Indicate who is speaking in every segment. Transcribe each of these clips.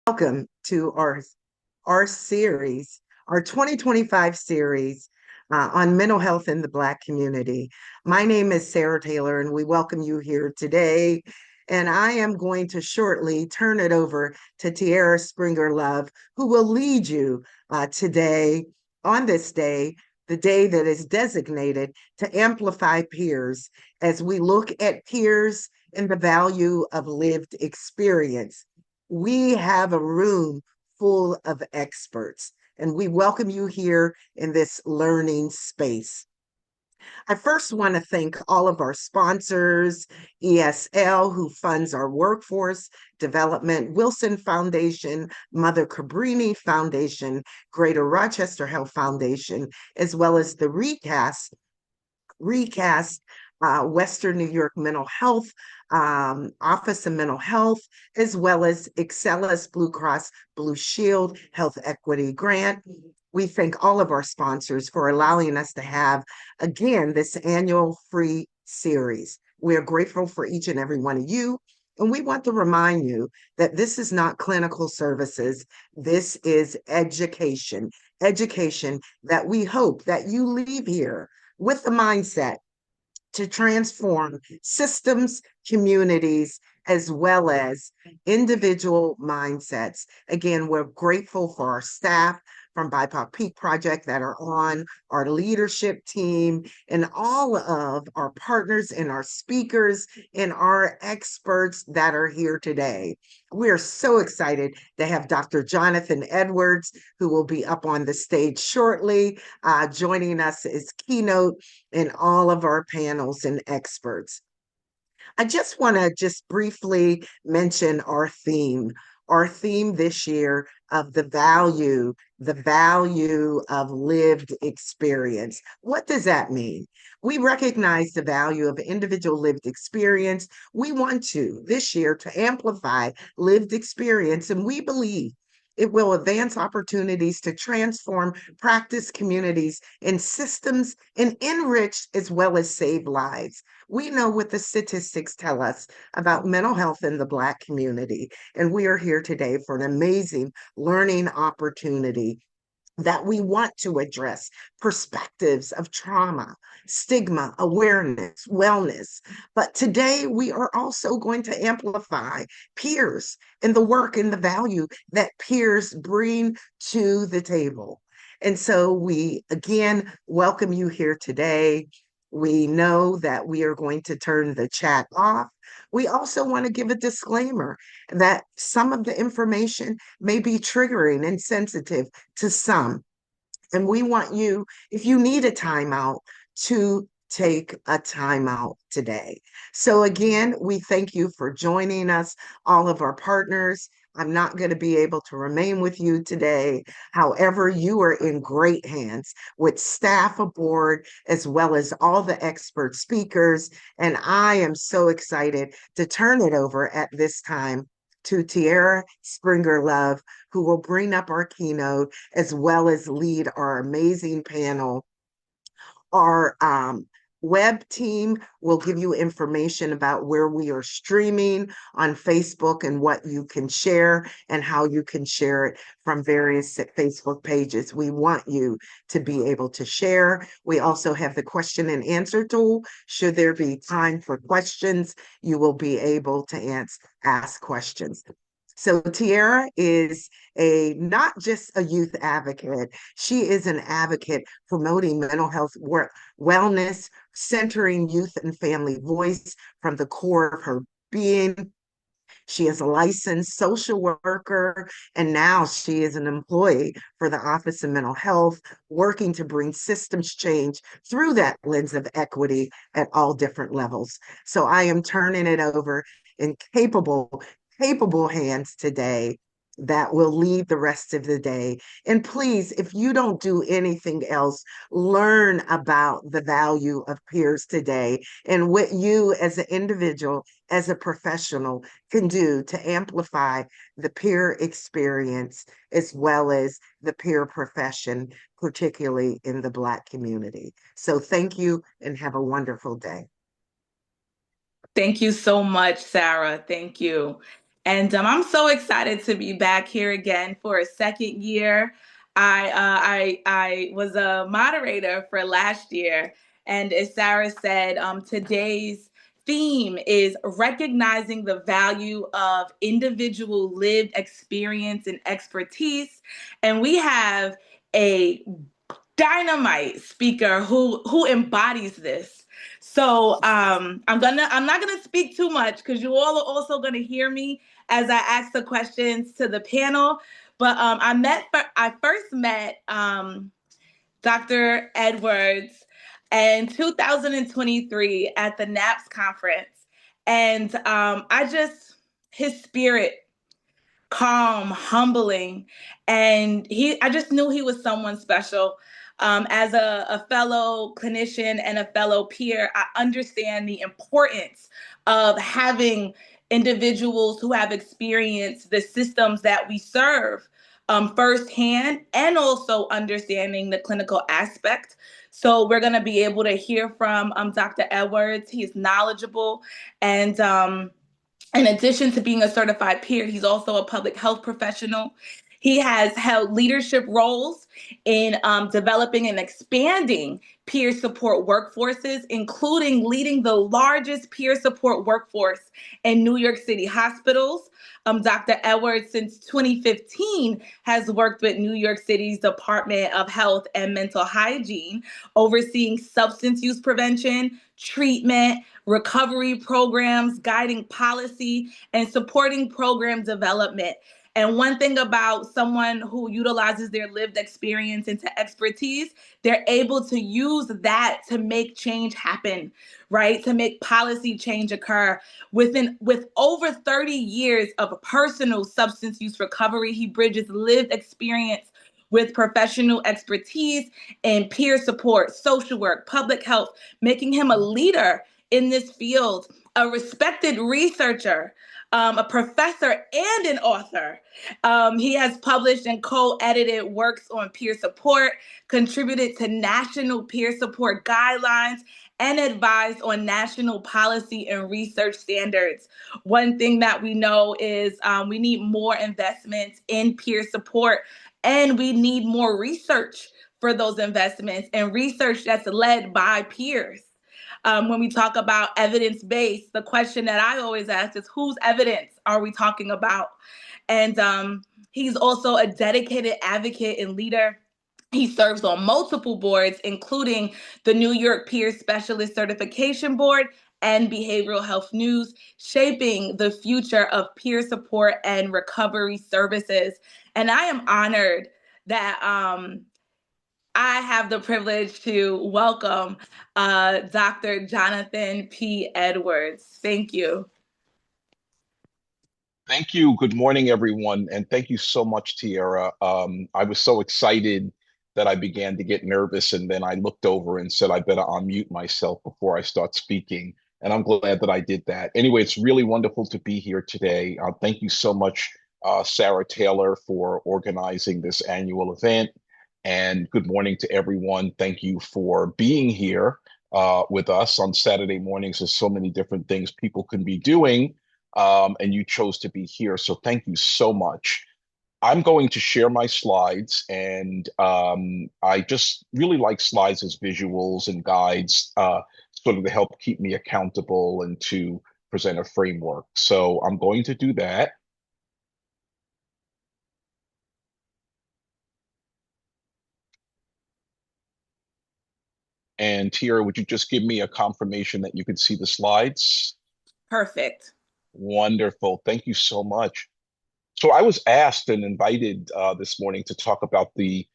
Speaker 1: Welcome to our series, our 2025 series on mental health in the Black community. My name is Sarah Taylor, and we welcome you here today. And I am going to shortly turn it over to Tiara Springer Love, who will lead you today on this day, the day that is designated to amplify peers as we look at peers and the value of lived experience. We have a room full of experts, and we welcome you here in this learning space. I first want to thank all of our sponsors, ESL, who funds our workforce development, Wilson Foundation, Mother Cabrini Foundation, Greater Rochester Health Foundation, as well as the Recast Western New York Mental Health Office of Mental Health, as well as Excellus Blue Cross Blue Shield Health Equity Grant. We thank all of our sponsors for allowing us to have, again, this annual free series. We are grateful for each and every one of you. And we want to remind you that this is not clinical services. This is education, education that we hope that you leave here with the mindset to transform systems, communities, as well as individual mindsets. Again, we're grateful for our staff from BIPOC Peak Project that are on, our leadership team, and all of our partners and our speakers and our experts that are here today. We are so excited to have Dr. Johnathon Edwards, who will be up on the stage shortly, joining us as Keynote in all of our panels and experts. I just want to just briefly mention our theme this year of the value of lived experience. What does that mean? We recognize the value of individual lived experience. We want to this year to amplify lived experience, and we believe it will advance opportunities to transform practice communities and systems and enrich as well as save lives. We know what the statistics tell us about mental health in the Black community, and we are here today for an amazing learning opportunity that we want to address perspectives of trauma, stigma, awareness, wellness. But today we are also going to amplify peers and the work and the value that peers bring to the table. And so we again welcome you here today. We know that we are going to turn the chat off. We also want to give a disclaimer that some of the information may be triggering and sensitive to some. And we want you, if you need a timeout, to take a timeout today. So, again, we thank you for joining us, all of our partners. I'm not going to be able to remain with you today. However, you are in great hands with staff aboard, as well as all the expert speakers. And I am so excited to turn it over at this time to Tiara Springer Love, who will bring up our keynote as well as lead our amazing panel. Our web team will give you information about where we are streaming on Facebook and what you can share and how you can share it from various Facebook pages. We want you to be able to share. We also have the question and answer tool. Should there be time for questions, you will be able to ask questions. So Tiara is a not just a youth advocate, she is an advocate promoting mental health wellness, centering youth and family voice from the core of her being. She is a licensed social worker, and now she is an employee for the Office of Mental Health, working to bring systems change through that lens of equity at all different levels. So I am turning it over in capable hands today that will lead the rest of the day. And please, if you don't do anything else, learn about the value of peers today and what you as an individual, as a professional, can do to amplify the peer experience as well as the peer profession, particularly in the Black community. So thank you and have a wonderful day.
Speaker 2: Thank you so much, Sarah. Thank you. And I'm so excited to be back here again for a second year. I was a moderator for last year, and as Sarah said, today's theme is recognizing the value of individual lived experience and expertise. And we have a dynamite speaker who embodies this. So I'm not gonna speak too much because you all are also gonna hear me as I ask the questions to the panel. But I first met Dr. Edwards in 2023 at the NAPS conference, and I just his spirit calm, humbling, and I just knew he was someone special. As a fellow clinician and a fellow peer, I understand the importance of having individuals who have experienced the systems that we serve firsthand, and also understanding the clinical aspect. So we're going to be able to hear from Dr. Edwards. He's knowledgeable, and in addition to being a certified peer, he's also a public health professional. He has held leadership roles in developing and expanding peer support workforces, including leading the largest peer support workforce in New York City hospitals. Dr. Edwards, since 2015, has worked with New York City's Department of Health and Mental Hygiene, overseeing substance use prevention, treatment, recovery programs, guiding policy, and supporting program development. And one thing about someone who utilizes their lived experience into expertise, they're able to use that to make change happen, right? To make policy change occur. With over 30 years of personal substance use recovery, he bridges lived experience with professional expertise in peer support, social work, public health, making him a leader in this field, a respected researcher, a professor, and an author. He has published and co-edited works on peer support, contributed to national peer support guidelines, and advised on national policy and research standards. One thing that we know is we need more investments in peer support, and we need more research for those investments, and research that's led by peers. When we talk about evidence-based, the question that I always ask is, whose evidence are we talking about? And he's also a dedicated advocate and leader. He serves on multiple boards, including the New York Peer Specialist Certification Board and Behavioral Health News, shaping the future of peer support and recovery services. And I am honored that I have the privilege to welcome Dr. Johnathon P. Edwards. Thank you.
Speaker 3: Thank you. Good morning, everyone. And thank you so much, Tiara. I was so excited that I began to get nervous, and then I looked over and said, I better unmute myself before I start speaking. And I'm glad that I did that. Anyway, it's really wonderful to be here today. Thank you so much, Sarah Taylor, for organizing this annual event. And good morning to everyone. Thank you for being here with us on Saturday mornings. There's so many different things people can be doing, and you chose to be here. So thank you so much. I'm going to share my slides, and I just really like slides as visuals and guides, sort of to help keep me accountable and to present a framework. So I'm going to do that. And Tiara, would you just give me a confirmation that you could see the slides?
Speaker 2: Perfect.
Speaker 3: Wonderful. Thank you so much. So I was asked and invited this morning to talk about the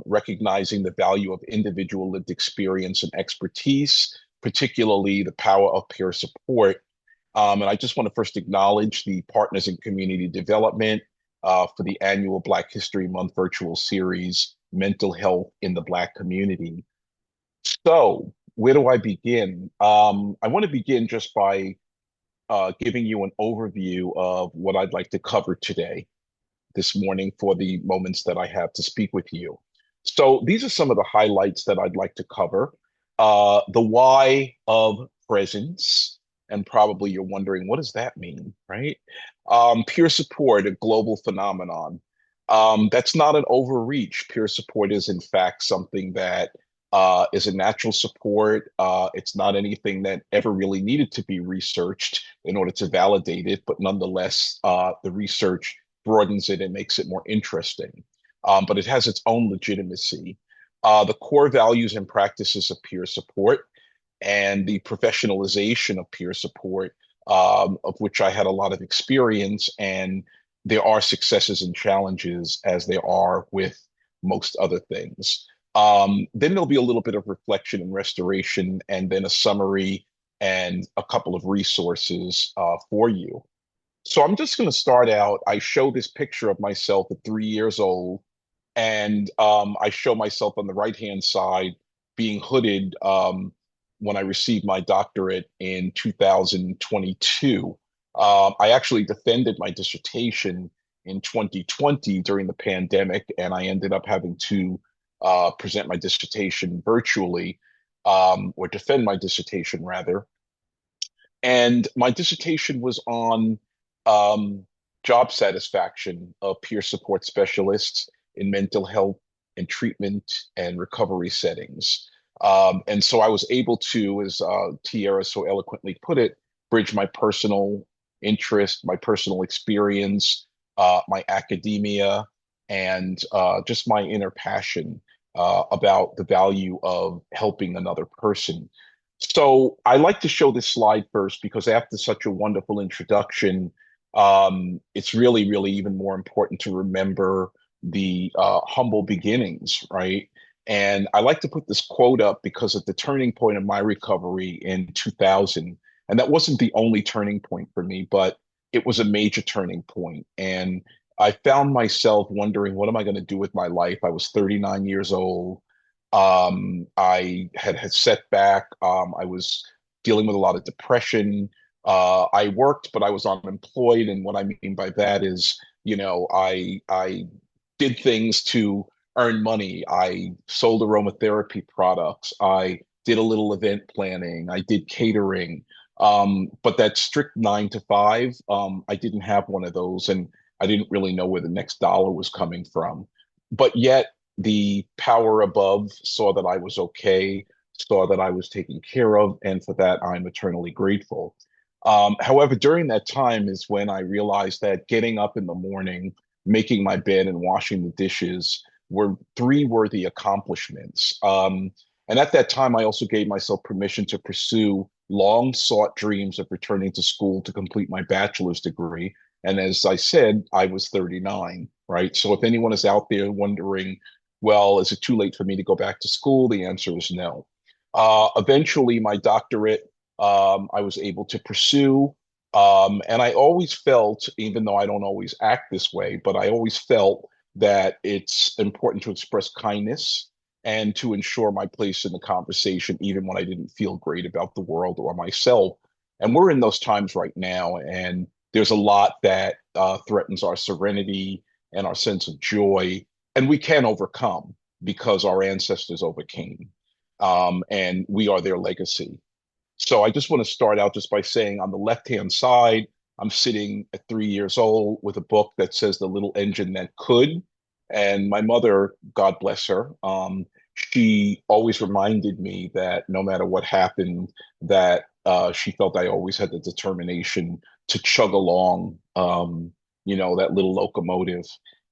Speaker 3: recognizing the value of individual lived experience and expertise, particularly the power of peer support. And I just want to first acknowledge the partners in community development for the annual Black History Month virtual series, Mental Health in the Black Community. So where do I begin? I want to begin just by giving you an overview of what I'd like to cover today, this morning, for the moments that I have to speak with you. So these are some of the highlights that I'd like to cover. The why of presence, and probably you're wondering, what does that mean, right? Peer support, a global phenomenon. That's not an overreach. Peer support is, in fact, something that is a natural support. It's not anything that ever really needed to be researched in order to validate it, but nonetheless, the research broadens it and makes it more interesting. But it has its own legitimacy. The core values and practices of peer support and the professionalization of peer support, of which I had a lot of experience. And there are successes and challenges, as there are with most other things. Then there'll be a little bit of reflection and restoration, and then a summary and a couple of resources for you. So I'm just going to start out. I show this picture of myself at 3 years old, and I show myself on the right-hand side being hooded when I received my doctorate in 2022. I actually defended my dissertation in 2020 during the pandemic, and I ended up having to present my dissertation virtually, or defend my dissertation rather. And my dissertation was on job satisfaction of peer support specialists in mental health and treatment and recovery settings. And so I was able to, as Tiara so eloquently put it, bridge my personal interest, my personal experience, my academia, and just my inner passion about the value of helping another person. So I like to show this slide first because after such a wonderful introduction, it's really, really even more important to remember the humble beginnings, right? And I like to put this quote up because at the turning point of my recovery in 2000, and that wasn't the only turning point for me, but it was a major turning point. And I found myself wondering, what am I going to do with my life? I was 39 years old. I had setback. I was dealing with a lot of depression. I worked, but I was unemployed. And what I mean by that is, I did things to earn money. I sold aromatherapy products. I did a little event planning. I did catering. But that strict 9 to 5, I didn't have one of those, and I didn't really know where the next dollar was coming from. But yet, the power above saw that I was okay, saw that I was taken care of, and for that, I'm eternally grateful. However, during that time is when I realized that getting up in the morning, making my bed, and washing the dishes were three worthy accomplishments. And at that time, I also gave myself permission to pursue long sought dreams of returning to school to complete my bachelor's degree. And as I said, I was 39, right? So if anyone is out there wondering, well, is it too late for me to go back to school? The answer is no. Eventually, my doctorate, I was able to pursue. And I always felt, even though I don't always act this way, but I always felt that it's important to express kindness and to ensure my place in the conversation, even when I didn't feel great about the world or myself. And we're in those times right now, and there's a lot that threatens our serenity and our sense of joy, and we can overcome because our ancestors overcame, and we are their legacy. So I just want to start out just by saying on the left-hand side, I'm sitting at 3 years old with a book that says The Little Engine That Could. And my mother, God bless her, she always reminded me that no matter what happened, that she felt I always had the determination to chug along, that little locomotive.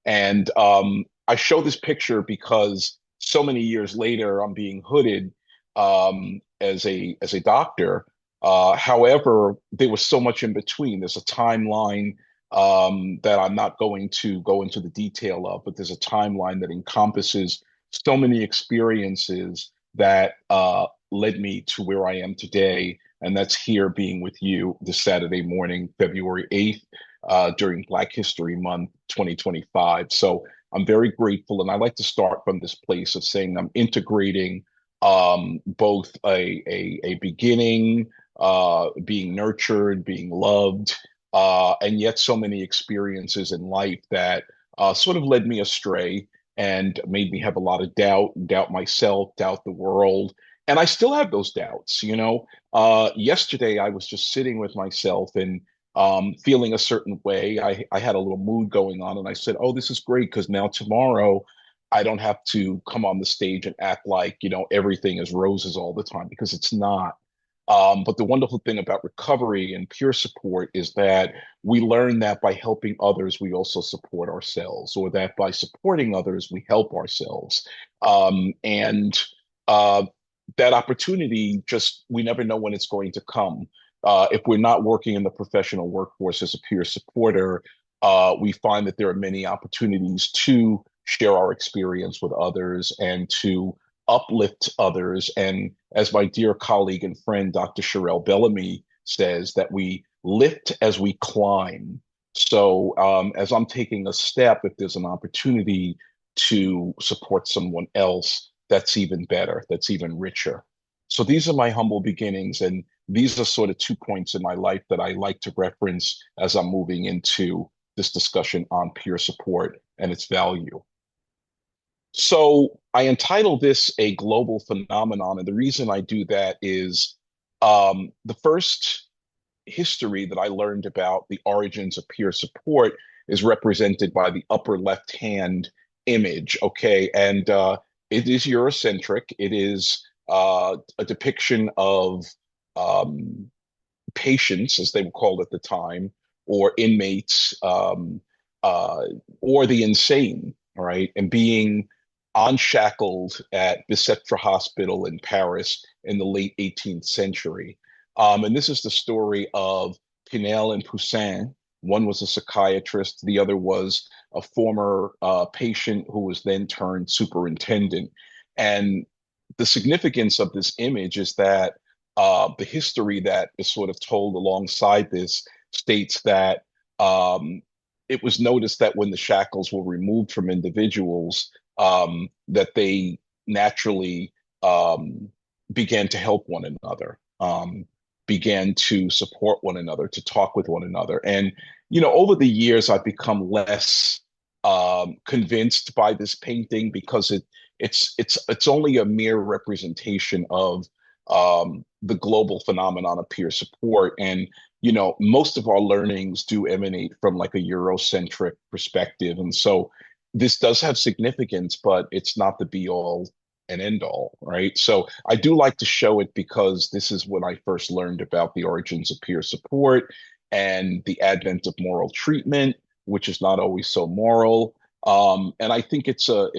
Speaker 3: And I show this picture because so many years later, I'm being hooded as a doctor. However, there was so much in between. There's a timeline that I'm not going to go into the detail of, but there's a timeline that encompasses so many experiences that led me to where I am today. And that's here being with you this Saturday morning, February 8th, during Black History Month 2025. So I'm very grateful. And I like to start from this place of saying I'm integrating both a beginning, being nurtured, being loved, and yet so many experiences in life that sort of led me astray and made me have a lot of doubt myself, doubt the world. And I still have those doubts, you know. Yesterday I was just sitting with myself and feeling a certain way. I had a little mood going on, and I said, "Oh, this is great because now tomorrow I don't have to come on the stage and act like, you know, everything is roses all the time because it's not." But the wonderful thing about recovery and peer support is that we learn that by helping others, we also support ourselves, or that by supporting others, we help ourselves. And that opportunity, just we never know when it's going to come. If we're not working in the professional workforce as a peer supporter, we find that there are many opportunities to share our experience with others and to uplift others. And as my dear colleague and friend, Dr. Sherelle Bellamy says, that we lift as we climb. So as I'm taking a step, if there's an opportunity to support someone else, that's even better, that's even richer. So these are my humble beginnings, and these are sort of 2 points in my life that I like to reference as I'm moving into this discussion on peer support and its value. So I entitled this A Global Phenomenon, and the reason I do that is the first history that I learned about the origins of peer support is represented by the upper left hand image. Okay. And it is Eurocentric. It is a depiction of um, patients, as they were called at the time, or inmates, uh, or the insane, all right, and being unshackled at Bicêtre Hospital in Paris in the late 18th century. And this is the story of Pinel and Poussin. One was a psychiatrist, the other was a former patient who was then turned superintendent. And the significance of this image is that the history that is sort of told alongside this states that it was noticed that when the shackles were removed from individuals, that they naturally began to help one another, began to support one another, to talk with one another. And, you know, over the years, I've become less convinced by this painting because it's only a mere representation of the global phenomenon of peer support. And, you know, most of our learnings do emanate from like a Eurocentric perspective. And so this does have significance, but it's not the be all and end all, right? So I do like to show it because this is when I first learned about the origins of peer support and the advent of moral treatment, which is not always so moral. And I think it's a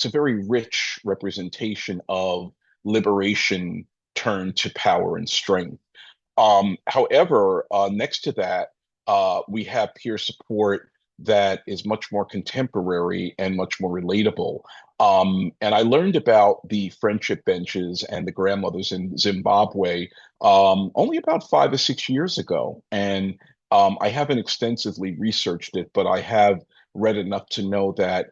Speaker 3: very rich representation of liberation turned to power and strength. However, next to that, we have peer support that is much more contemporary and much more relatable. And I learned about the friendship benches and the grandmothers in Zimbabwe only about 5 or 6 years ago. And I haven't extensively researched it, but I have read enough to know that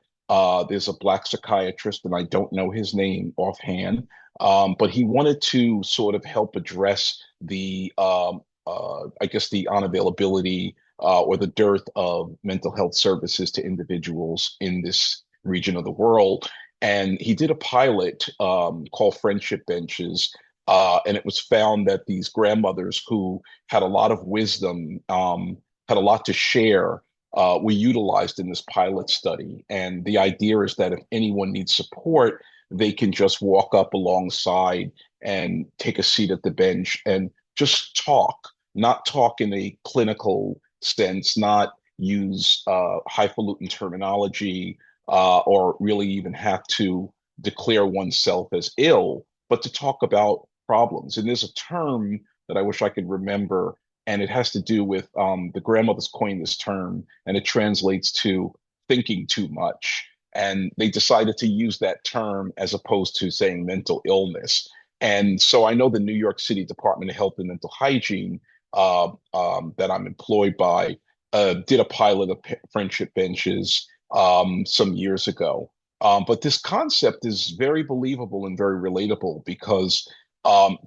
Speaker 3: there's a Black psychiatrist, and I don't know his name offhand, but he wanted to sort of help address I guess, the unavailability or the dearth of mental health services to individuals in this region of the world. And he did a pilot called Friendship Benches. And it was found that these grandmothers who had a lot of wisdom, had a lot to share, were utilized in this pilot study. And the idea is that if anyone needs support, they can just walk up alongside and take a seat at the bench and just talk, not talk in a clinical sense, not use highfalutin terminology, or really even have to declare oneself as ill, but to talk about problems. And there's a term that I wish I could remember, and it has to do with the grandmothers coined this term, and it translates to thinking too much. And they decided to use that term as opposed to saying mental illness. And so I know the New York City Department of Health and Mental Hygiene that I'm employed by did a pilot of friendship benches some years ago. But this concept is very believable and very relatable because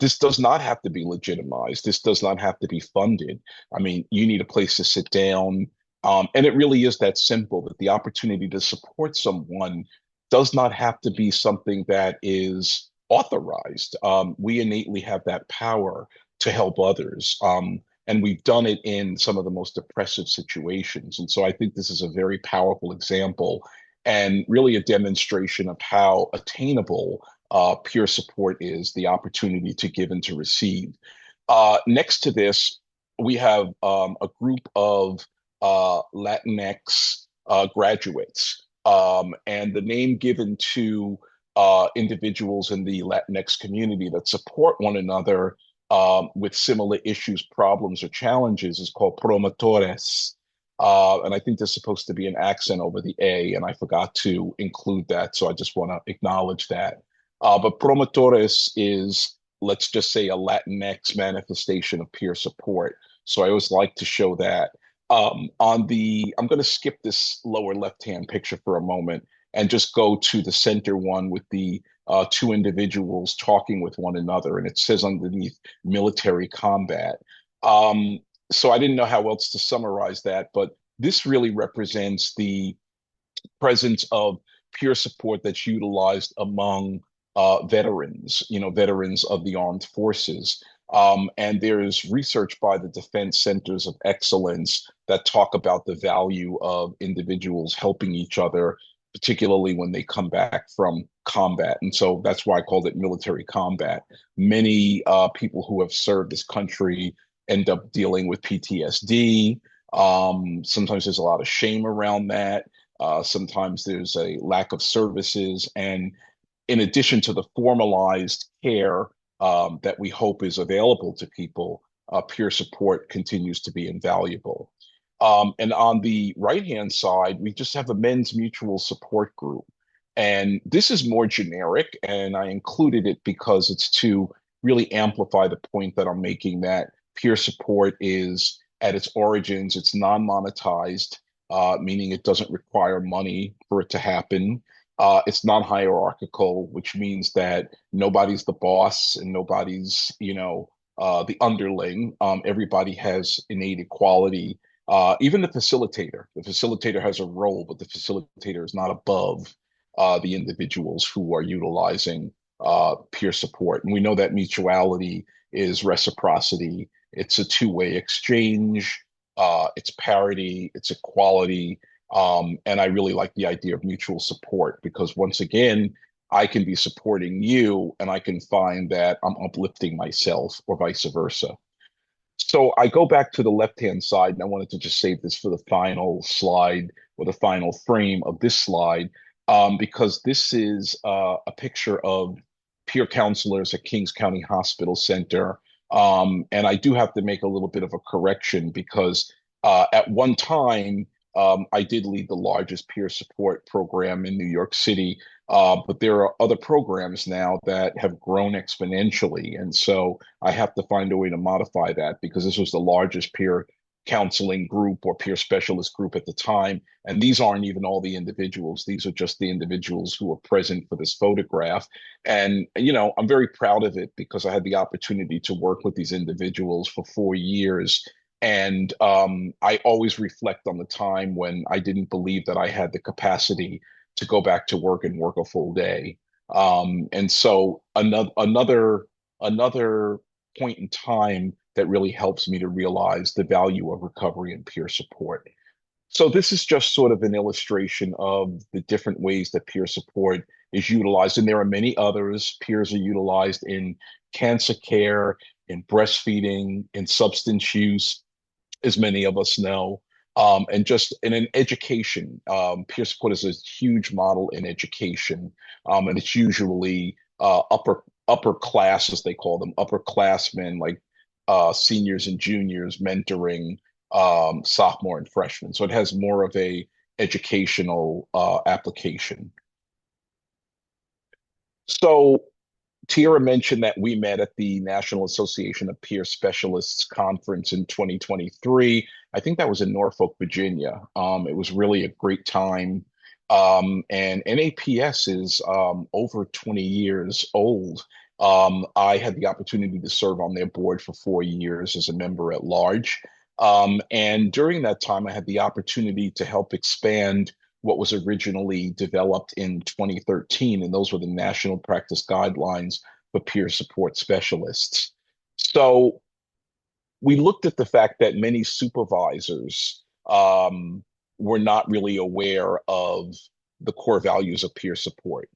Speaker 3: this does not have to be legitimized. This does not have to be funded. I mean, you need a place to sit down. And it really is that simple, that the opportunity to support someone does not have to be something that is authorized. We innately have that power to help others. And we've done it in some of the most oppressive situations. And so I think this is a very powerful example and really a demonstration of how attainable peer support is, the opportunity to give and to receive. Next to this, we have a group of Latinx graduates. And the name given to individuals in the Latinx community that support one another with similar issues, problems, or challenges is called promotores. And I think there's supposed to be an accent over the A, and I forgot to include that. So I just want to acknowledge that. But promotores is, let's just say, a Latinx manifestation of peer support. So I always like to show that. I'm going to skip this lower left-hand picture for a moment and just go to the center one with the two individuals talking with one another. And it says underneath military combat. So I didn't know how else to summarize that, but this really represents the presence of peer support that's utilized among veterans, veterans of the armed forces. And there's research by the Defense Centers of Excellence that talk about the value of individuals helping each other, particularly when they come back from combat. And so that's why I called it military combat. Many people who have served this country end up dealing with PTSD. Sometimes there's a lot of shame around that. Sometimes there's a lack of services. And in addition to the formalized care that we hope is available to people, peer support continues to be invaluable. And on the right-hand side, we just have a men's mutual support group. And this is more generic, and I included it because it's to really amplify the point that I'm making, that peer support is, at its origins, it's non-monetized, meaning it doesn't require money for it to happen. It's non-hierarchical, which means that nobody's the boss and nobody's, the underling. Everybody has innate equality. Even the facilitator. The facilitator has a role, but the facilitator is not above the individuals who are utilizing peer support. And we know that mutuality is reciprocity. It's a two-way exchange. It's parity. It's equality. And I really like the idea of mutual support because, once again, I can be supporting you and I can find that I'm uplifting myself, or vice versa. So I go back to the left-hand side, and I wanted to just save this for the final slide, or the final frame of this slide, because this is a picture of peer counselors at Kings County Hospital Center. And I do have to make a little bit of a correction because at one time, I did lead the largest peer support program in New York City, but there are other programs now that have grown exponentially. And so I have to find a way to modify that, because this was the largest peer counseling group or peer specialist group at the time. And these aren't even all the individuals. These are just the individuals who were present for this photograph. And, I'm very proud of it because I had the opportunity to work with these individuals for 4 years. And I always reflect on the time when I didn't believe that I had the capacity to go back to work and work a full day. And so another point in time that really helps me to realize the value of recovery and peer support. So this is just sort of an illustration of the different ways that peer support is utilized. And there are many others. Peers are utilized in cancer care, in breastfeeding, in substance use, as many of us know, and just in an education. Peer support is a huge model in education, and it's usually upper class, as they call them, upperclassmen, like seniors and juniors mentoring sophomore and freshmen. So it has more of a educational application. So Tiara mentioned that we met at the National Association of Peer Specialists Conference in 2023. I think that was in Norfolk, Virginia. It was really a great time. And NAPS is over 20 years old. I had the opportunity to serve on their board for 4 years as a member at large. And during that time, I had the opportunity to help expand what was originally developed in 2013, and those were the National Practice Guidelines for Peer Support Specialists. So we looked at the fact that many supervisors were not really aware of the core values of peer support.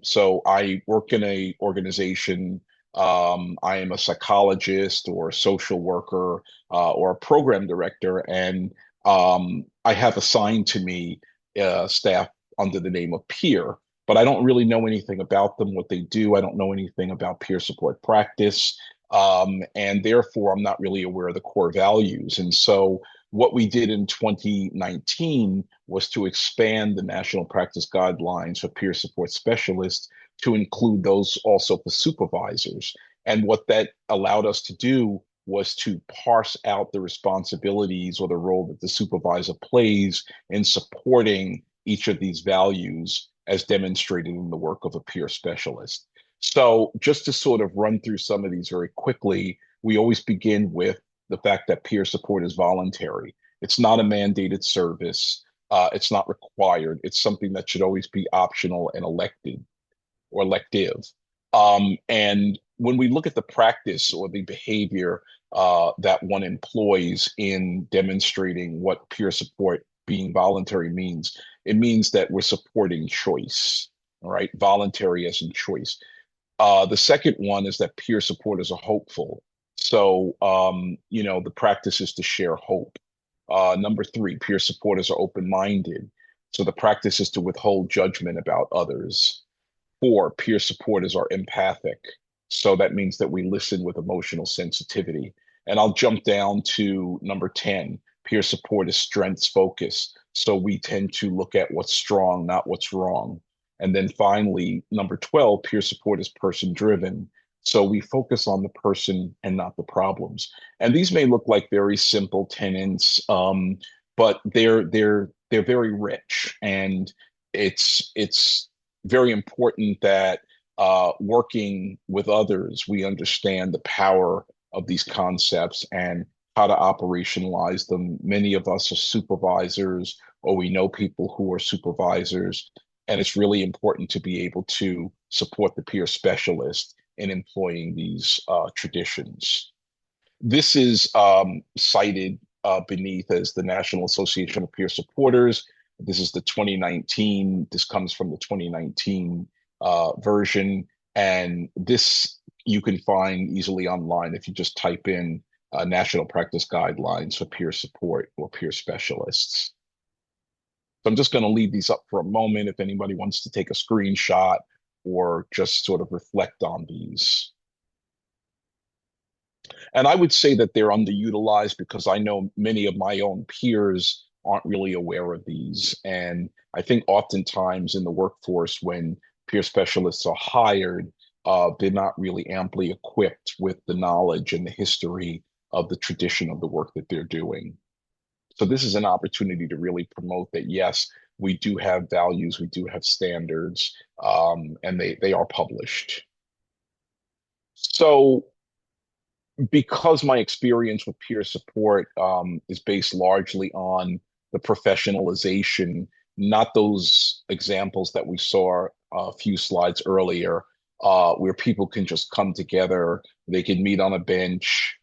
Speaker 3: So I work in a organization. I am a psychologist or a social worker or a program director, and I have assigned to me staff under the name of peer, but I don't really know anything about them, what they do. I don't know anything about peer support practice. And therefore, I'm not really aware of the core values. And so, what we did in 2019 was to expand the National Practice Guidelines for Peer Support Specialists to include those also for supervisors. And what that allowed us to do was to parse out the responsibilities or the role that the supervisor plays in supporting each of these values as demonstrated in the work of a peer specialist. So just to sort of run through some of these very quickly, we always begin with the fact that peer support is voluntary. It's not a mandated service. It's not required. It's something that should always be optional and elected or elective. And when we look at the practice or the behavior that one employs in demonstrating what peer support being voluntary means, it means that we're supporting choice, all right? Voluntary as in choice. The second one is that peer supporters are hopeful. So, the practice is to share hope. Number three, peer supporters are open-minded. So the practice is to withhold judgment about others. Four, peer supporters are empathic. So that means that we listen with emotional sensitivity. And I'll jump down to number 10, peer support is strengths focused. So we tend to look at what's strong, not what's wrong. And then finally, number 12, peer support is person driven. So we focus on the person and not the problems. And these may look like very simple tenets, but they're very rich. And it's very important that working with others, we understand the power of these concepts and how to operationalize them. Many of us are supervisors, or we know people who are supervisors. And it's really important to be able to support the peer specialist in employing these traditions. This is cited beneath as the National Association of Peer Supporters. This is the 2019, this comes from the 2019 version. And this you can find easily online if you just type in National Practice Guidelines for Peer Support or Peer Specialists. So I'm just going to leave these up for a moment if anybody wants to take a screenshot or just sort of reflect on these. And I would say that they're underutilized because I know many of my own peers aren't really aware of these. And I think oftentimes in the workforce, when peer specialists are hired, they're not really amply equipped with the knowledge and the history of the tradition of the work that they're doing. So this is an opportunity to really promote that, yes, we do have values, we do have standards, and they are published. So because my experience with peer support is based largely on the professionalization, not those examples that we saw a few slides earlier, where people can just come together, they can meet on a bench,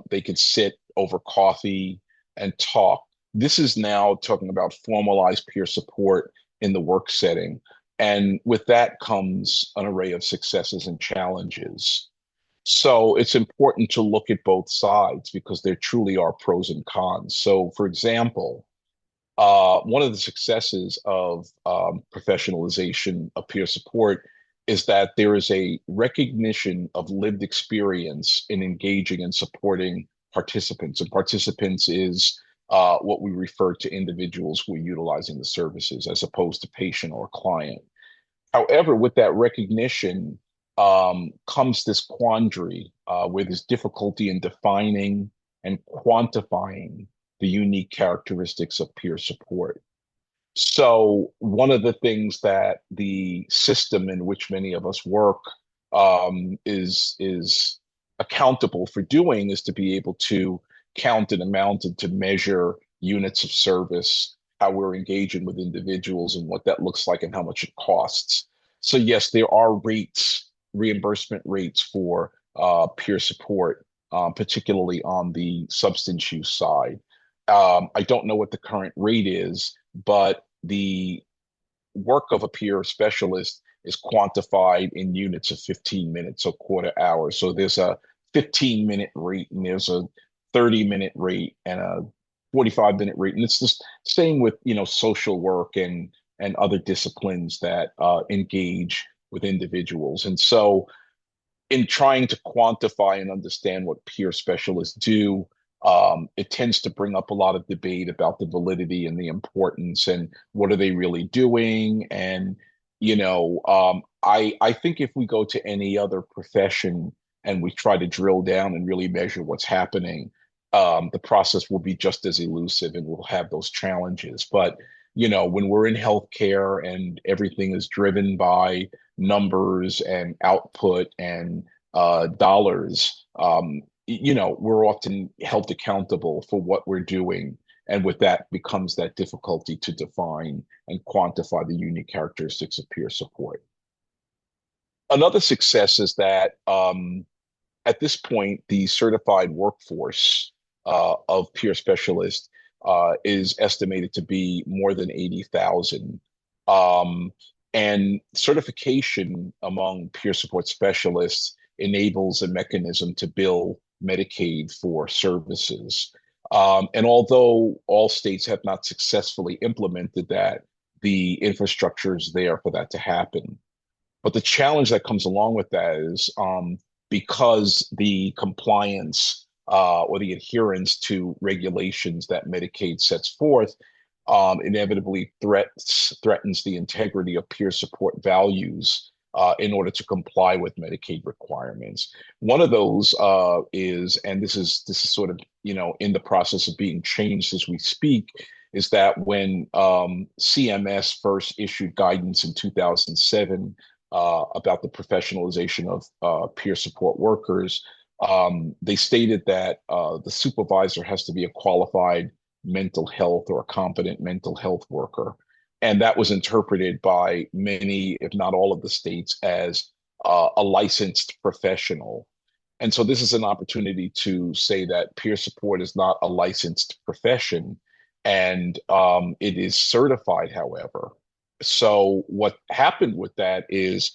Speaker 3: they could sit over coffee and talk. This is now talking about formalized peer support in the work setting. And with that comes an array of successes and challenges. So it's important to look at both sides because there truly are pros and cons. So, for example, one of the successes of professionalization of peer support is that there is a recognition of lived experience in engaging and supporting participants. And participants is what we refer to individuals who are utilizing the services as opposed to patient or client. However, with that recognition comes this quandary where there's difficulty in defining and quantifying the unique characteristics of peer support. So one of the things that the system in which many of us work is accountable for doing is to be able to count and amount and to measure units of service how we're engaging with individuals and what that looks like and how much it costs. So yes, there are rates, reimbursement rates for peer support, particularly on the substance use side. I don't know what the current rate is, but the work of a peer specialist is quantified in units of 15 minutes, so quarter hour. So there's a 15-minute rate and there's a 30-minute rate and a 45-minute rate. And it's the same with, social work and other disciplines that engage with individuals. And so in trying to quantify and understand what peer specialists do, it tends to bring up a lot of debate about the validity and the importance and what are they really doing. And, I think if we go to any other profession and we try to drill down and really measure what's happening, the process will be just as elusive and we'll have those challenges. But, when we're in healthcare and everything is driven by numbers and output and dollars, we're often held accountable for what we're doing. And with that becomes that difficulty to define and quantify the unique characteristics of peer support. Another success is that at this point, the certified workforce of peer specialists is estimated to be more than 80,000. And certification among peer support specialists enables a mechanism to bill Medicaid for services. And although all states have not successfully implemented that, the infrastructure is there for that to happen. But the challenge that comes along with that is because the compliance or the adherence to regulations that Medicaid sets forth inevitably threatens the integrity of peer support values in order to comply with Medicaid requirements. One of those is, and this is sort of in the process of being changed as we speak, is that when CMS first issued guidance in 2007 about the professionalization of peer support workers, they stated that the supervisor has to be a qualified mental health or a competent mental health worker. And that was interpreted by many, if not all of the states, as a licensed professional. And so this is an opportunity to say that peer support is not a licensed profession, and it is certified, however. So what happened with that is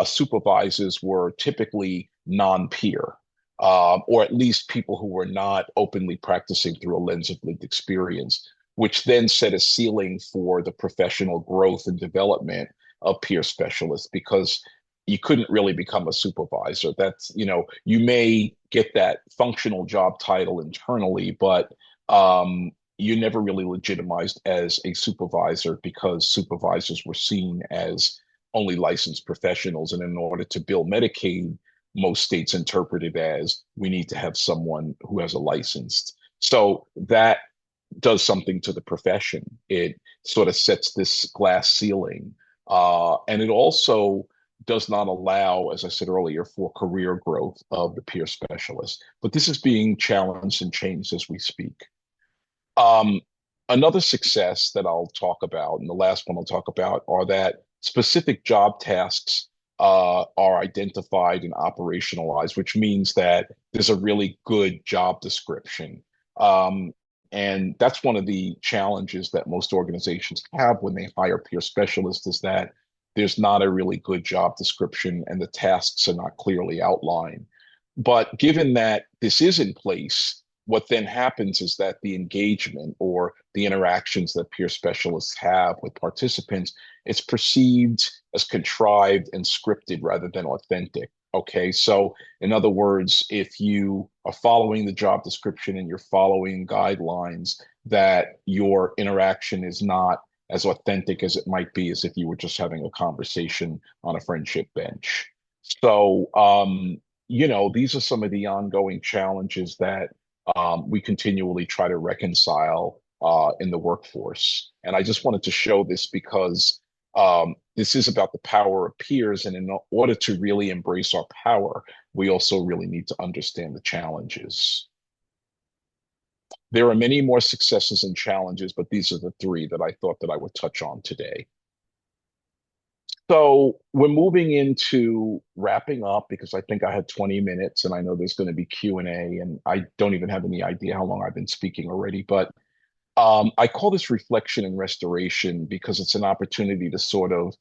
Speaker 3: supervisors were typically non-peer, or at least people who were not openly practicing through a lens of lived experience, which then set a ceiling for the professional growth and development of peer specialists, because you couldn't really become a supervisor. That's, you may get that functional job title internally, but you never really legitimized as a supervisor because supervisors were seen as only licensed professionals. And in order to bill Medicaid, most states interpret it as we need to have someone who has a license. So that does something to the profession. It sort of sets this glass ceiling. And it also does not allow, as I said earlier, for career growth of the peer specialist. But this is being challenged and changed as we speak. Another success that I'll talk about, and the last one I'll talk about, are that specific job tasks are identified and operationalized, which means that there's a really good job description. And that's one of the challenges that most organizations have when they hire peer specialists, is that there's not a really good job description and the tasks are not clearly outlined. But given that this is in place, what then happens is that the engagement or the interactions that peer specialists have with participants, it's perceived as contrived and scripted rather than authentic. Okay, so in other words, if you are following the job description and you're following guidelines, that your interaction is not as authentic as it might be as if you were just having a conversation on a friendship bench. So, these are some of the ongoing challenges that we continually try to reconcile in the workforce. And I just wanted to show this because this is about the power of peers. And in order to really embrace our power, we also really need to understand the challenges. There are many more successes and challenges, but these are the three that I thought that I would touch on today. So we're moving into wrapping up because I think I had 20 minutes and I know there's going to be Q&A and I don't even have any idea how long I've been speaking already, but I call this reflection and restoration because it's an opportunity to sort of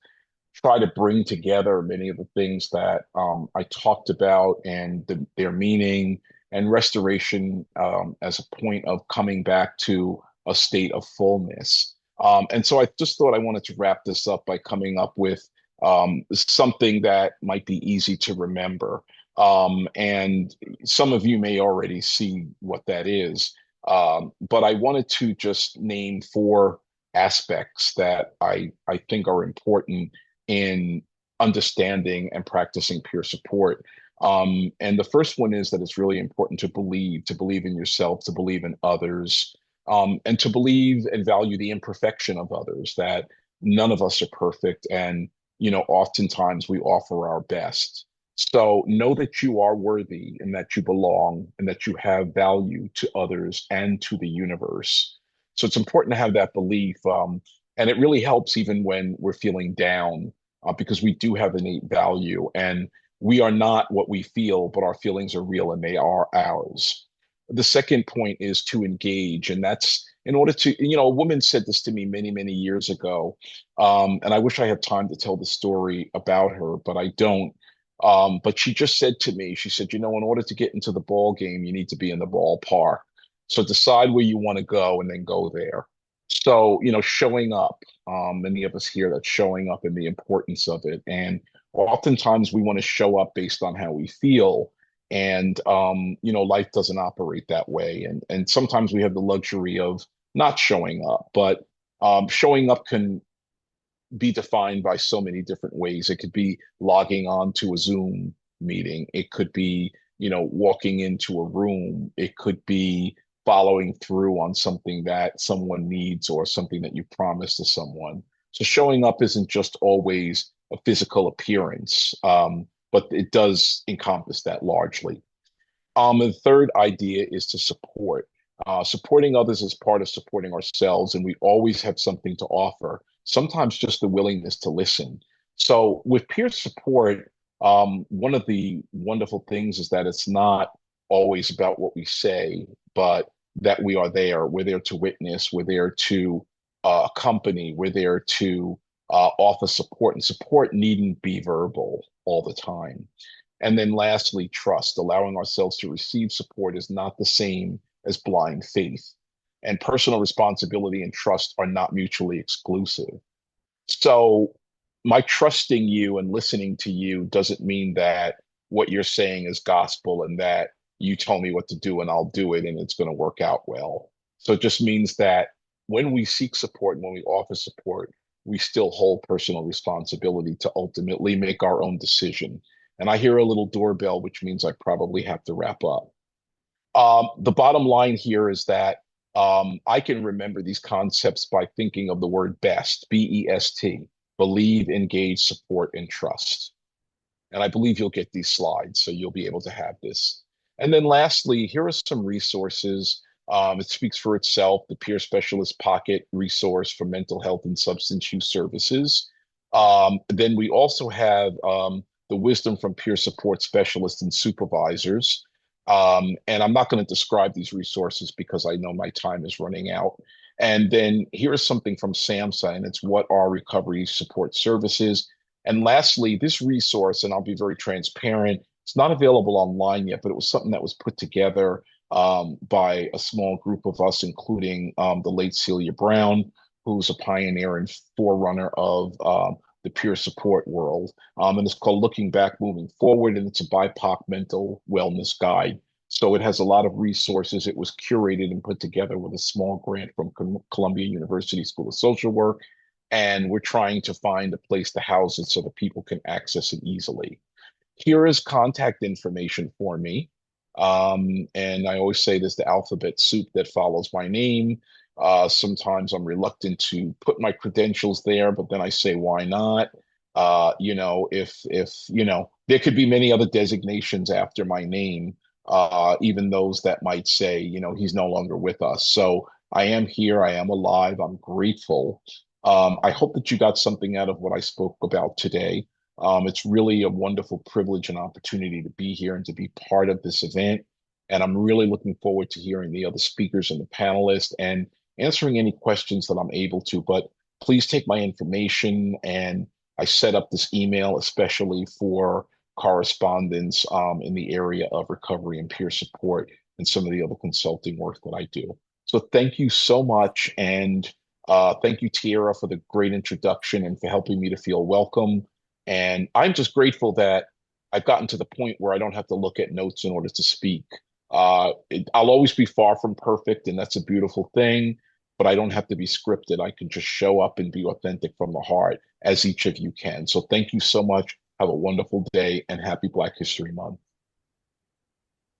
Speaker 3: try to bring together many of the things that I talked about and their meaning and restoration as a point of coming back to a state of fullness. And so I just thought I wanted to wrap this up by coming up with something that might be easy to remember. And some of you may already see what that is. But I wanted to just name four aspects that I think are important in understanding and practicing peer support. And the first one is that it's really important to believe in yourself, to believe in others, and to believe and value the imperfection of others, that none of us are perfect. And, oftentimes we offer our best. So know that you are worthy and that you belong and that you have value to others and to the universe. So it's important to have that belief. And it really helps even when we're feeling down because we do have innate value and we are not what we feel, but our feelings are real and they are ours. The second point is to engage. And that's in order to, a woman said this to me many, many years ago. And I wish I had time to tell the story about her, but I don't. But she just said to me, she said, in order to get into the ball game, you need to be in the ballpark. So decide where you want to go and then go there. So, showing up, many of us hear that showing up and the importance of it. And oftentimes we want to show up based on how we feel. And, life doesn't operate that way. And sometimes we have the luxury of not showing up, but showing up can be defined by so many different ways. It could be logging on to a Zoom meeting. It could be, walking into a room. It could be following through on something that someone needs or something that you promised to someone. So showing up isn't just always a physical appearance, but it does encompass that largely. And the third idea is to support. Supporting others is part of supporting ourselves, and we always have something to offer, sometimes just the willingness to listen. So with peer support, one of the wonderful things is that it's not always about what we say, but that we are there. We're there to witness. We're there to accompany. We're there to offer support, and support needn't be verbal all the time. And then lastly, trust. Allowing ourselves to receive support is not the same as blind faith. And personal responsibility and trust are not mutually exclusive. So my trusting you and listening to you doesn't mean that what you're saying is gospel and that you tell me what to do and I'll do it and it's going to work out well. So it just means that when we seek support and when we offer support, we still hold personal responsibility to ultimately make our own decision. And I hear a little doorbell, which means I probably have to wrap up. The bottom line here is that I can remember these concepts by thinking of the word best, BEST, believe, engage, support, and trust. And I believe you'll get these slides, so you'll be able to have this. And then lastly, here are some resources. It speaks for itself, the Peer Specialist Pocket resource for mental health and substance use services. Then we also have the wisdom from peer support specialists and supervisors. And I'm not going to describe these resources because I know my time is running out. And then here is something from SAMHSA, and it's what are recovery support services. And lastly, this resource, and I'll be very transparent, it's not available online yet, but it was something that was put together by a small group of us, including the late Celia Brown, who's a pioneer and forerunner of the peer support world. And it's called Looking Back, Moving Forward, and it's a BIPOC mental wellness guide. So it has a lot of resources. It was curated and put together with a small grant from Columbia University School of Social Work. And we're trying to find a place to house it so that people can access it easily. Here is contact information for me. And I always say there's the alphabet soup that follows my name. Sometimes I'm reluctant to put my credentials there, but then I say, why not? If there could be many other designations after my name. even those that might say, he's no longer with us. So I am here. I am alive. I'm grateful. I hope that you got something out of what I spoke about today. It's really a wonderful privilege and opportunity to be here and to be part of this event. And I'm really looking forward to hearing the other speakers and the panelists and answering any questions that I'm able to. But please take my information, and I set up this email especially for correspondence in the area of recovery and peer support and some of the other consulting work that I do. So thank you so much. And thank you, Tiara, for the great introduction and for helping me to feel welcome. And I'm just grateful that I've gotten to the point where I don't have to look at notes in order to speak. I'll always be far from perfect, and that's a beautiful thing, but I don't have to be scripted. I can just show up and be authentic from the heart, as each of you can. So thank you so much. Have a wonderful day and happy Black History Month.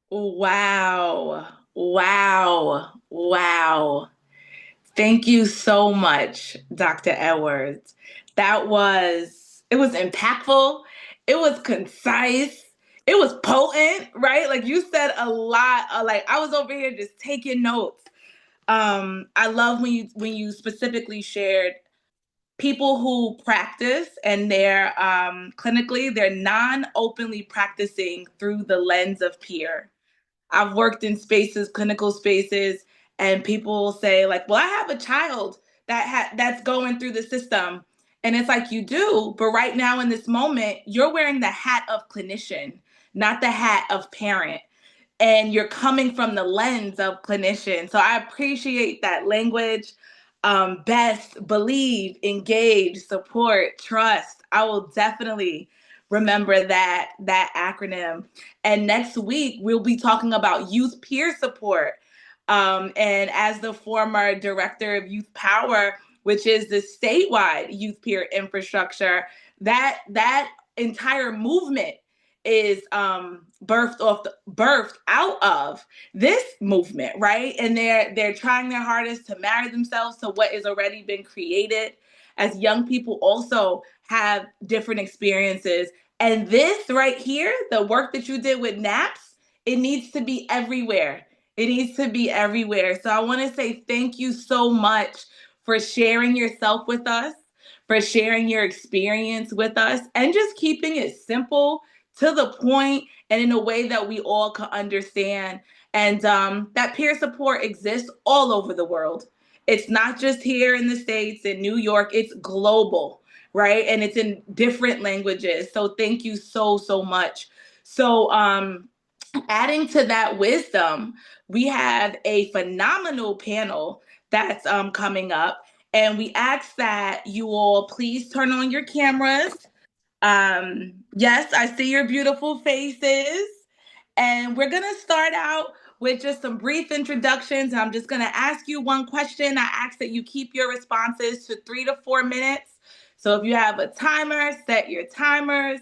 Speaker 2: Wow. Wow. Wow. Thank you so much, Dr. Edwards. It was impactful. It was concise. It was potent, right? Like you said a lot. Like I was over here just taking notes. I love when you specifically shared people who practice and they're clinically, they're non-openly practicing through the lens of peer. I've worked in spaces, clinical spaces, and people say like, "Well, I have a child that's going through the system." And it's like you do, but right now in this moment, you're wearing the hat of clinician, not the hat of parent. And you're coming from the lens of clinician. So I appreciate that language. Best, believe, engage, support, trust. I will definitely remember that acronym. And next week we'll be talking about youth peer support. And as the former director of Youth Power, which is the statewide youth peer infrastructure, that entire movement is birthed out of this movement, right? And they're trying their hardest to marry themselves to what has already been created. As young people also have different experiences, and this right here, the work that you did with NAPS, it needs to be everywhere. It needs to be everywhere. So I want to say thank you so much for sharing yourself with us, for sharing your experience with us, and just keeping it simple, to the point, and in a way that we all can understand. And that peer support exists all over the world. It's not just here in the States, in New York, it's global, right? And it's in different languages. So thank you so, so much. So adding to that wisdom, we have a phenomenal panel that's coming up. And we ask that you all please turn on your cameras. Yes, I see your beautiful faces. And we're going to start out with just some brief introductions. I'm just going to ask you one question. I ask that you keep your responses to 3 to 4 minutes. So if you have a timer, set your timers.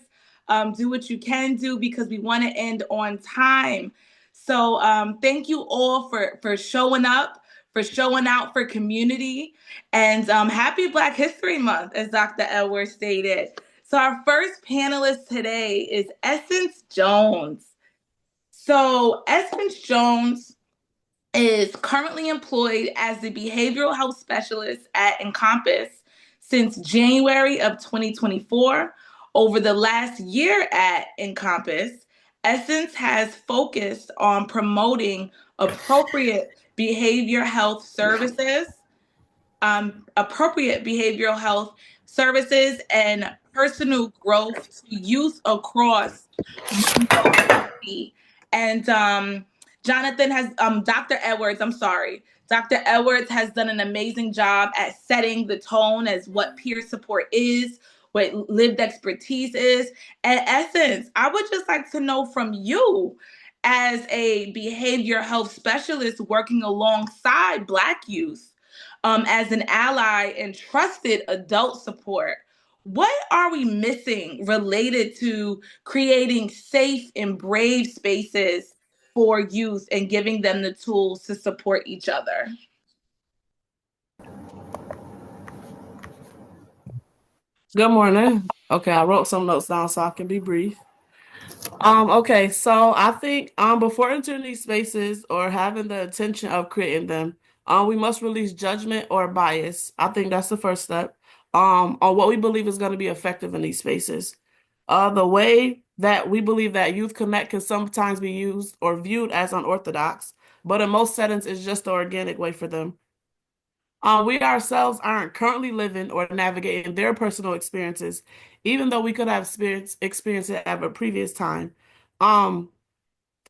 Speaker 2: Do what you can do because we want to end on time. So thank you all for showing up, for showing out for community. And happy Black History Month, as Dr. Edwards stated. So our first panelist today is Essence Jones. So Essence Jones is currently employed as the behavioral health specialist at Encompass since January of 2024. Over the last year at Encompass, Essence has focused on promoting appropriate behavioral health services, and personal growth to youth across Montgomery. And Johnathon has, Dr. Edwards, I'm sorry. Dr. Edwards has done an amazing job at setting the tone as what peer support is, what lived expertise is. In essence, I would just like to know from you, as a behavior health specialist working alongside Black youth, as an ally and trusted adult support, what are we missing related to creating safe and brave spaces for youth and giving them the tools to support each other?
Speaker 4: Good morning. Okay, I wrote some notes down so I can be brief. Okay, so I think before entering these spaces or having the intention of creating them, we must release judgment or bias. I think that's the first step. On what we believe is going to be effective in these spaces. The way that we believe that youth connect can sometimes be used or viewed as unorthodox, but in most settings it's just the organic way for them. We ourselves aren't currently living or navigating their personal experiences, even though we could have experienced it at a previous time. Um,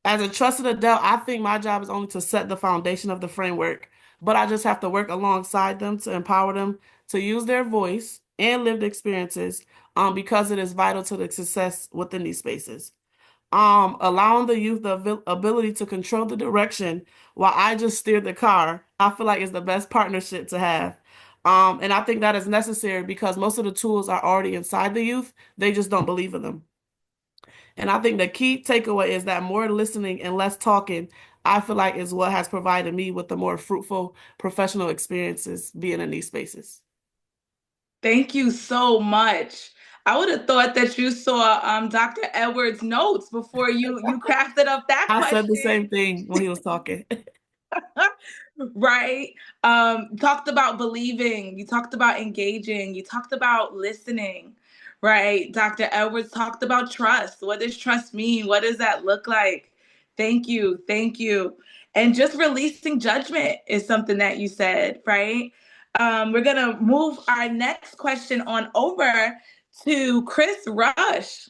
Speaker 4: as a trusted adult, I think my job is only to set the foundation of the framework, but I just have to work alongside them to empower them to use their voice and lived experiences, because it is vital to the success within these spaces. Allowing the youth the ability to control the direction while I just steer the car, I feel like is the best partnership to have. And I think that is necessary because most of the tools are already inside the youth. They just don't believe in them. And I think the key takeaway is that more listening and less talking, I feel like is what has provided me with the more fruitful professional experiences being in these spaces.
Speaker 2: Thank you so much. I would have thought that you saw Dr. Edwards' notes before you crafted up that
Speaker 4: I said the
Speaker 2: question.
Speaker 4: same thing when he was talking.
Speaker 2: Right? Talked about believing, you talked about engaging, you talked about listening, right? Dr. Edwards talked about trust. What does trust mean? What does that look like? Thank you. Thank you. And just releasing judgment is something that you said, right? We're going to move our next question on over to Chris Rush.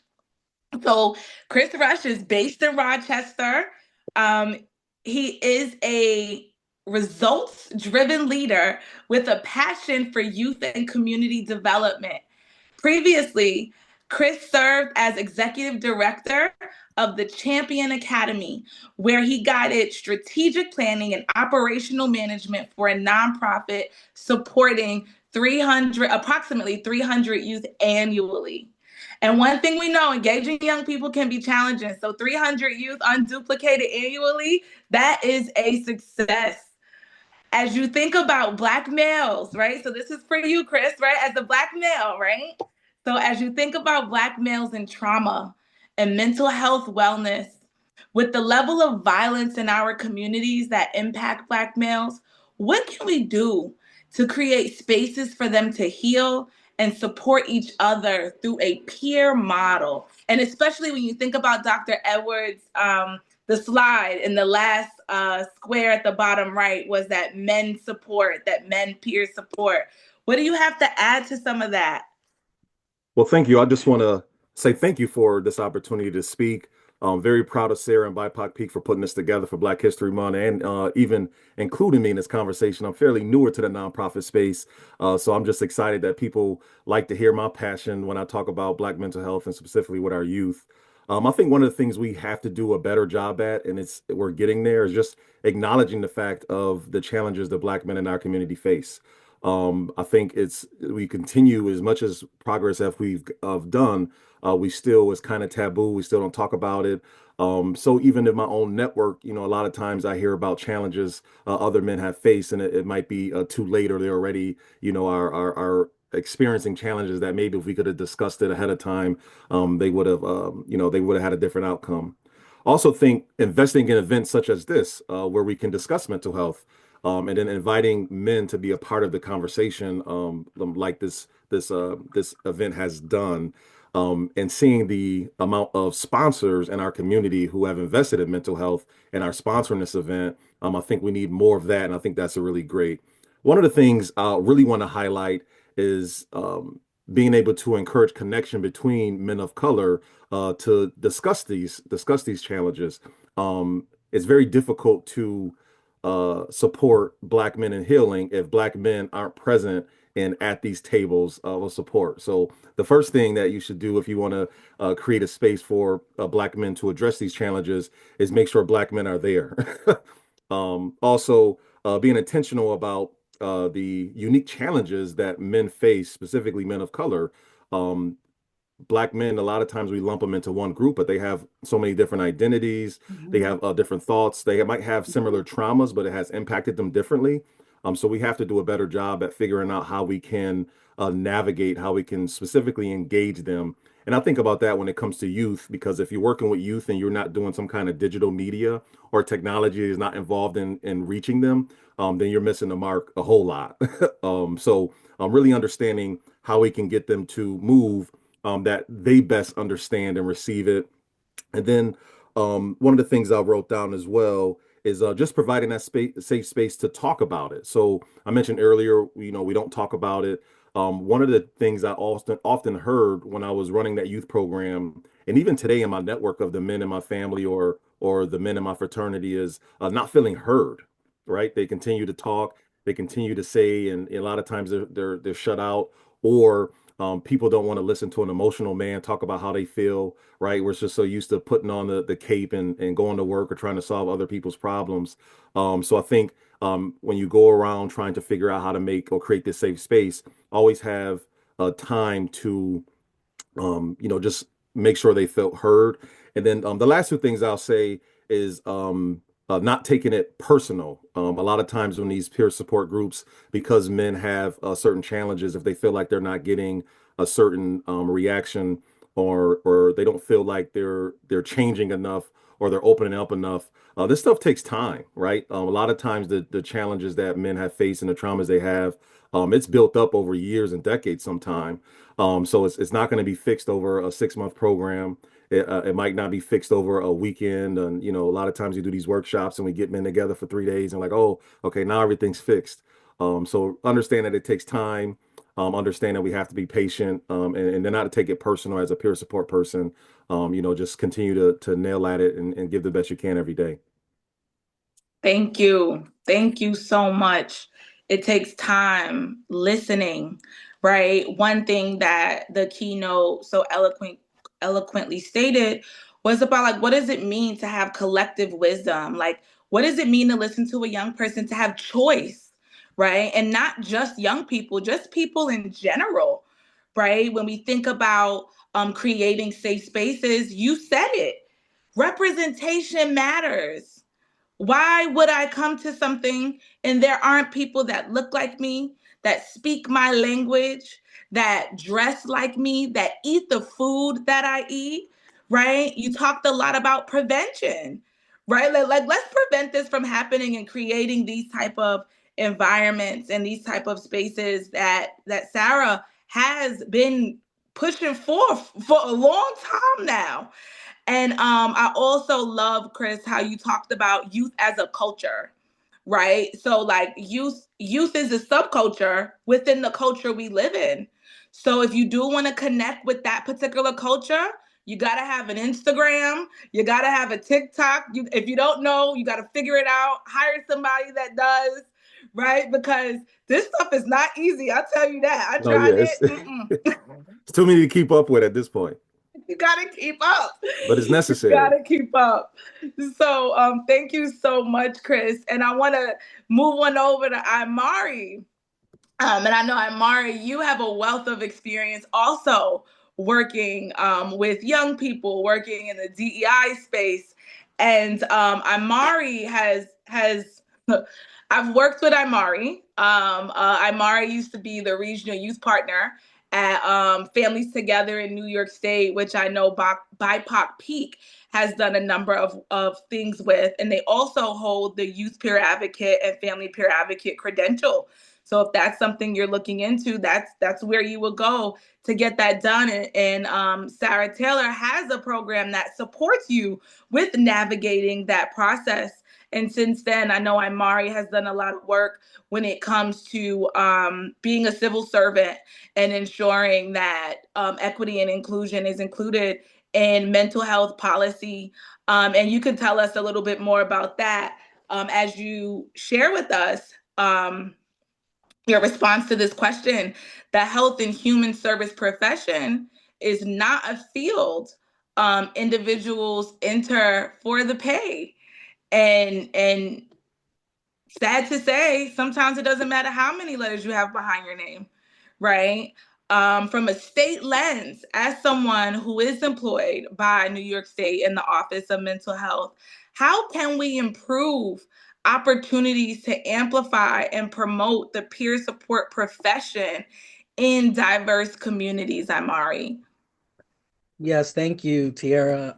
Speaker 2: So Chris Rush is based in Rochester. Um, he is a results-driven leader with a passion for youth and community development. Previously, Chris served as executive director of the Champion Academy, where he guided strategic planning and operational management for a nonprofit supporting approximately 300 youth annually. And one thing we know, engaging young people can be challenging. So 300 youth unduplicated annually, that is a success. As you think about Black males, right? So this is for you, Chris, right? As a Black male, right? So as you think about Black males and trauma and mental health wellness, with the level of violence in our communities that impact Black males, what can we do to create spaces for them to heal and support each other through a peer model? And especially when you think about Dr. Edwards, the slide in the last square at the bottom right was that men support, that men peer support. What do you have to add to some of that?
Speaker 5: Well, thank you. I just want to say thank you for this opportunity to speak. I'm very proud of Sarah and BIPOC Peak for putting this together for Black History Month and even including me in this conversation. I'm fairly newer to the nonprofit space, so I'm just excited that people like to hear my passion when I talk about Black mental health and specifically with our youth. I think one of the things we have to do a better job at, and we're getting there, is just acknowledging the fact of the challenges that Black men in our community face. I think we continue as much as progress as we've done. We still it's kind of taboo. We still don't talk about it. So even in my own network, a lot of times I hear about challenges other men have faced, and it might be too late, or they're already, are experiencing challenges that maybe if we could have discussed it ahead of time, they would have had a different outcome. Also, think investing in events such as this, where we can discuss mental health, and then inviting men to be a part of the conversation, like this event has done, and seeing the amount of sponsors in our community who have invested in mental health and are sponsoring this event. I think we need more of that, and I think that's a really great. One of the things I really want to highlight is being able to encourage connection between men of color to discuss these challenges. It's very difficult to support Black men in healing if Black men aren't present and at these tables of support. So the first thing that you should do if you want to create a space for Black men to address these challenges is make sure Black men are there. Also, being intentional about the unique challenges that men face, specifically men of color. Um, Black men, a lot of times we lump them into one group, but they have so many different identities. They
Speaker 4: Mhm.
Speaker 5: have different thoughts. They might have similar traumas, but it has impacted them differently. So we have to do a better job at figuring out how we can navigate, how we can specifically engage them And I think about that when it comes to youth, because if you're working with youth and you're not doing some kind of digital media or technology is not involved in reaching them, then you're missing the mark a whole lot. So really understanding how we can get them to move that they best understand and receive it. And then one of the things I wrote down as well is just providing that safe space to talk about it. So I mentioned earlier, we don't talk about it. One of the things I often heard when I was running that youth program, and even today in my network of the men in my family or the men in my fraternity, is not feeling heard. Right? They continue to talk, they continue to say, and a lot of times they're shut out, or people don't want to listen to an emotional man talk about how they feel, right? We're just so used to putting on the cape and going to work or trying to solve other people's problems. So I think when you go around trying to figure out how to make or create this safe space, always have time to just make sure they felt heard. And then the last two things I'll say is not taking it personal. A lot of times when these peer support groups, because men have certain challenges, if they feel like they're not getting a certain reaction, or they don't feel like they're changing enough or they're opening up enough, this stuff takes time, right? A lot of times the challenges that men have faced and the traumas they have, it's built up over years and decades sometime. So it's not going to be fixed over a 6-month program. It might not be fixed over a weekend. And, a lot of times you do these workshops and we get men together for 3 days and like, oh, okay, now everything's fixed. So understand that it takes time. Understand that we have to be patient, and then not to take it personal as a peer support person. Just continue to nail at it and give the best you can every day.
Speaker 2: Thank you. Thank you so much. It takes time listening, right? One thing that the keynote so eloquently stated was about like, what does it mean to have collective wisdom? Like, what does it mean to listen to a young person, to have choice, right? And not just young people, just people in general, right? When we think about creating safe spaces, you said it. Representation matters. Why would I come to something and there aren't people that look like me, that speak my language, that dress like me, that eat the food that I eat, right? You talked a lot about prevention, right? Like let's prevent this from happening and creating these type of environments and these type of spaces that Sarah has been pushing forth for a long time now. And I also love, Chris, how you talked about youth as a culture, right? So like youth is a subculture within the culture we live in. So if you do want to connect with that particular culture, you got to have an Instagram, you got to have a TikTok. If you don't know, you got to figure it out, hire somebody that does, right? Because this stuff is not easy. I'll tell you that. I
Speaker 5: Oh yeah,
Speaker 2: tried
Speaker 5: it's,
Speaker 2: it.
Speaker 5: it's too many to keep up with at this point,
Speaker 2: You gotta keep up.
Speaker 5: but it's
Speaker 2: You
Speaker 5: necessary.
Speaker 2: gotta keep up. So thank you so much, Chris. And I want to move on over to Imari. And I know Imari, you have a wealth of experience also working with young people, working in the DEI space. And Imari has I've worked with Imari. Imari used to be the regional youth partner at Families Together in New York State, which I know BIPOC Peak has done a number of things with. And they also hold the Youth Peer Advocate and Family Peer Advocate credential. So if that's something you're looking into, that's where you will go to get that done. And Sarah Taylor has a program that supports you with navigating that process. And since then, I know Imari has done a lot of work when it comes to being a civil servant and ensuring that equity and inclusion is included in mental health policy. And you can tell us a little bit more about that as you share with us your response to this question. The health and human service profession is not a field individuals enter for the pay. And sad to say, sometimes it doesn't matter how many letters you have behind your name, right? From a state lens, as someone who is employed by New York State in the Office of Mental Health, how can we improve opportunities to amplify and promote the peer support profession in diverse communities, Imari?
Speaker 6: Yes, thank you, Tiara.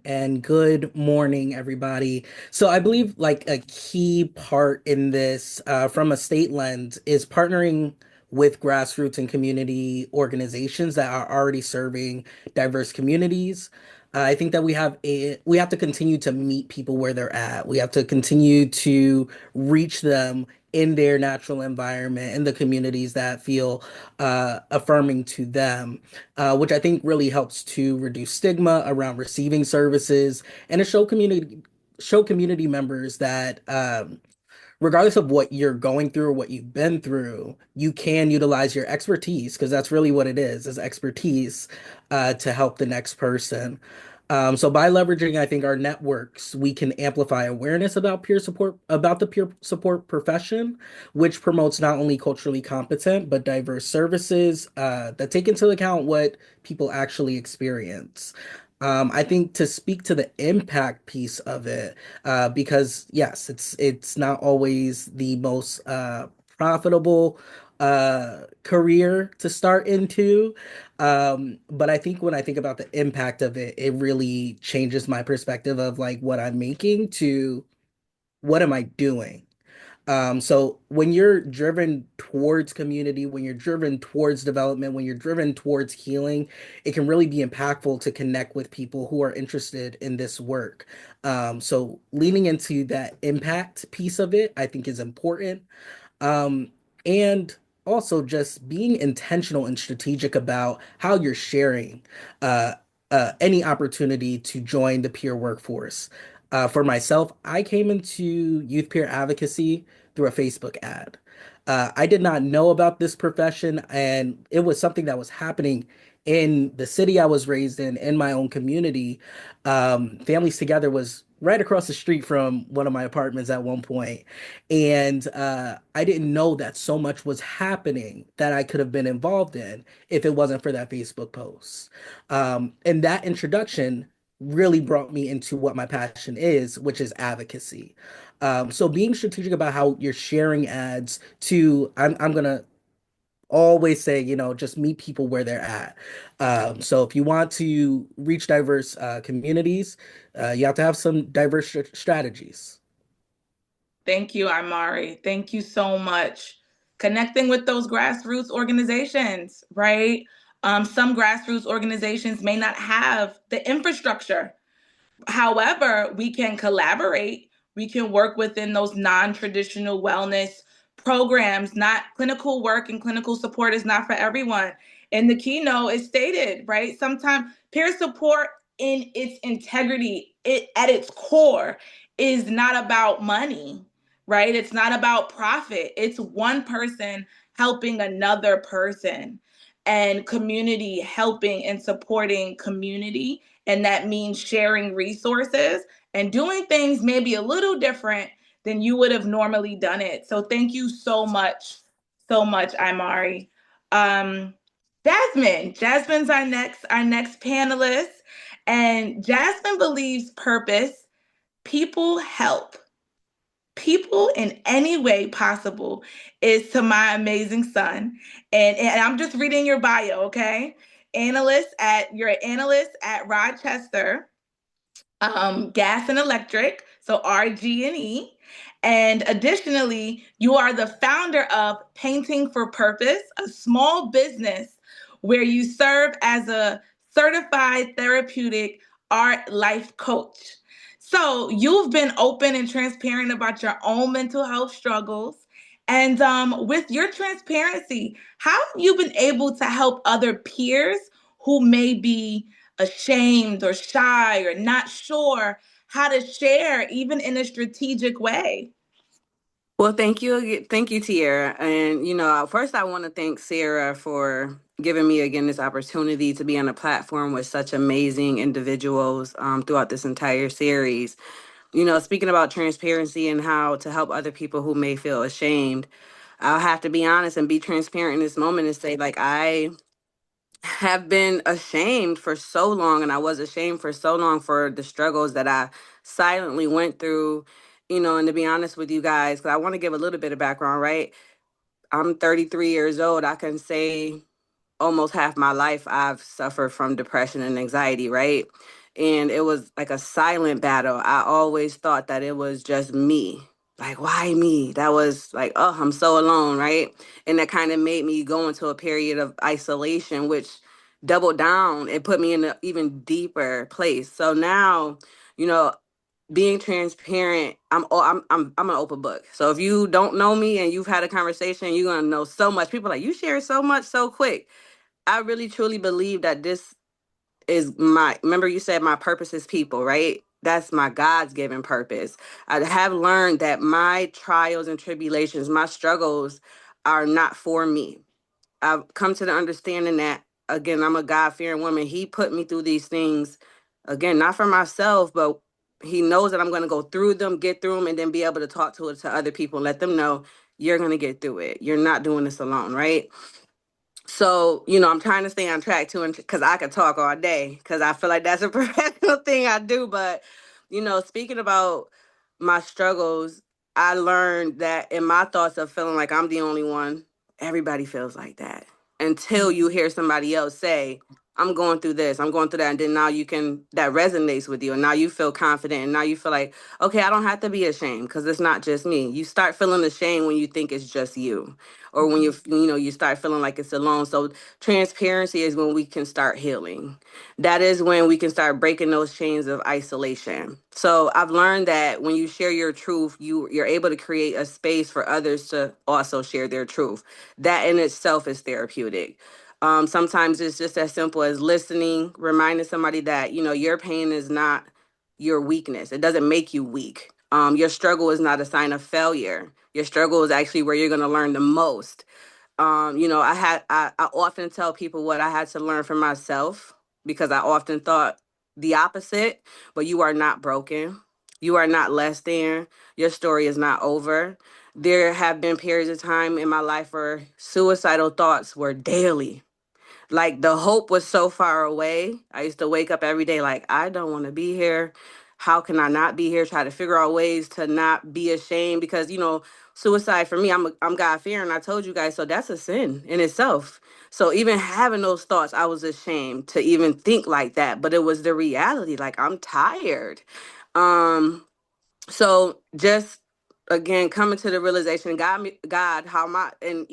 Speaker 6: And good morning, everybody. So I believe like a key part in this, from a state lens, is partnering with grassroots and community organizations that are already serving diverse communities. I think that we have to continue to meet people where they're at. We have to continue to reach them in their natural environment, in the communities that feel affirming to them, which I think really helps to reduce stigma around receiving services and to show community members that regardless of what you're going through or what you've been through, you can utilize your expertise because that's really what it is expertise to help the next person. So by leveraging, I think, our networks, we can amplify awareness about the peer support profession, which promotes not only culturally competent but diverse services that take into account what people actually experience. I think to speak to the impact piece of it, because yes, it's not always the most profitable career to start into. But I think when I think about the impact of it, it really changes my perspective of like what I'm making to what am I doing. So when you're driven towards community, when you're driven towards development, when you're driven towards healing, it can really be impactful to connect with people who are interested in this work. So leaning into that impact piece of it, I think is important. Um, and also just being intentional and strategic about how you're sharing uh, any opportunity to join the peer workforce. For myself, I came into youth peer advocacy through a Facebook ad. I did not know about this profession, and it was something that was happening in the city I was raised in my own community. Families Together was right across the street from one of my apartments at one point. And I didn't know that so much was happening that I could have been involved in if it wasn't for that Facebook post. And that introduction really brought me into what my passion is, which is advocacy. So being strategic about how you're sharing ads I'm gonna always say, just meet people where they're at. So if you want to reach diverse communities, you have to have some diverse strategies.
Speaker 2: Thank you, Imari. Thank you so much. Connecting with those grassroots organizations, right? Some grassroots organizations may not have the infrastructure. However, we can collaborate. We can work within those non-traditional wellness programs. Not clinical work and clinical support is not for everyone. In the keynote, it stated, right? Sometimes peer support in its integrity, it at its core, is not about money, right? It's not about profit. It's one person helping another person and community helping and supporting community, and that means sharing resources and doing things maybe a little different than you would have normally done it. So thank you so much, Imari. Um, Jasmine's our next panelist, and Jasmine believes purpose, people help. People in any way possible is to my amazing son. And I'm just reading your bio, okay? You're an analyst at Rochester Gas and Electric, so RG&E. And additionally, you are the founder of Painting for Purpose, a small business where you serve as a certified therapeutic art life coach. So you've been open and transparent about your own mental health struggles. And with your transparency, how have you been able to help other peers who may be ashamed or shy or not sure how to share, even in a strategic way?
Speaker 7: Well, thank you, Tiara. And first I want to thank Sarah for giving me again this opportunity to be on a platform with such amazing individuals throughout this entire series. Speaking about transparency and how to help other people who may feel ashamed, I'll have to be honest and be transparent in this moment and say, like, I have been ashamed for so long, and I was ashamed for so long for the struggles that I silently went through. And to be honest with you guys, because I want to give a little bit of background, right? I'm 33 years old. I can say almost half my life, I've suffered from depression and anxiety, right? And it was like a silent battle. I always thought that it was just me. Like, why me? That was like, oh, I'm so alone, right? And that kind of made me go into a period of isolation, which doubled down and put me in an even deeper place. So now, you know, being transparent, I'm an open book. So if you don't know me and you've had a conversation, you're gonna know so much. People are like, you share so much so quick. I really truly believe that this is my, remember you said my purpose is people, right? That's my God's given purpose. I have learned that my trials and tribulations, my struggles are not for me. I've come to the understanding that, again, I'm a God-fearing woman. He put me through these things, again, not for myself, but he knows that I'm going to go through them, get through them, and then be able to talk to it to other people and let them know you're going to get through it. You're not doing this alone, right? So, I'm trying to stay on track too, because I could talk all day, because I feel like that's a professional thing I do. But, speaking about my struggles, I learned that in my thoughts of feeling like I'm the only one, everybody feels like that until you hear somebody else say, I'm going through this, I'm going through that. And then now that resonates with you. And now you feel confident. And now you feel like, okay, I don't have to be ashamed because it's not just me. You start feeling ashamed when you think it's just you, or when you start feeling like it's alone. So transparency is when we can start healing. That is when we can start breaking those chains of isolation. So I've learned that when you share your truth, you're able to create a space for others to also share their truth. That in itself is therapeutic. Sometimes it's just as simple as listening, reminding somebody that your pain is not your weakness. It doesn't make you weak. Your struggle is not a sign of failure. Your struggle is actually where you're going to learn the most. I often tell people what I had to learn for myself, because I often thought the opposite. But you are not broken. You are not less than. Your story is not over. There have been periods of time in my life where suicidal thoughts were daily. Like the hope was so far away. I used to wake up every day like, I don't want to be here. How can I not be here? Try to figure out ways to not be ashamed, because suicide for me, I'm God fearing. I told you guys, so that's a sin in itself. So even having those thoughts, I was ashamed to even think like that. But it was the reality. Like, I'm tired. So just again coming to the realization, God, how my, and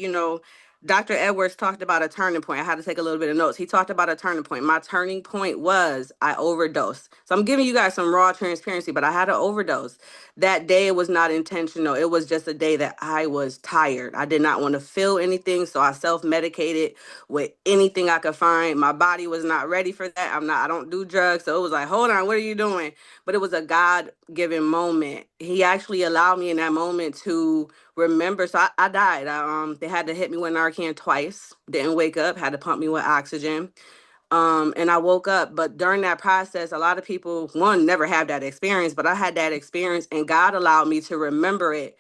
Speaker 7: Dr. Edwards talked about a turning point. I had to take a little bit of notes. He talked about a turning point. My turning point was I overdosed. So I'm giving you guys some raw transparency, but I had an overdose. That day, it was not intentional. It was just a day that I was tired. I did not want to feel anything, so I self-medicated with anything I could find. My body was not ready for that. I don't do drugs, so it was like, hold on, what are you doing? But it was a God-given moment. He actually allowed me in that moment to remember. So I died. They had to hit me with Narcan twice. Didn't wake up. Had to pump me with oxygen. And I woke up. But during that process, a lot of people, one, never have that experience. But I had that experience, and God allowed me to remember it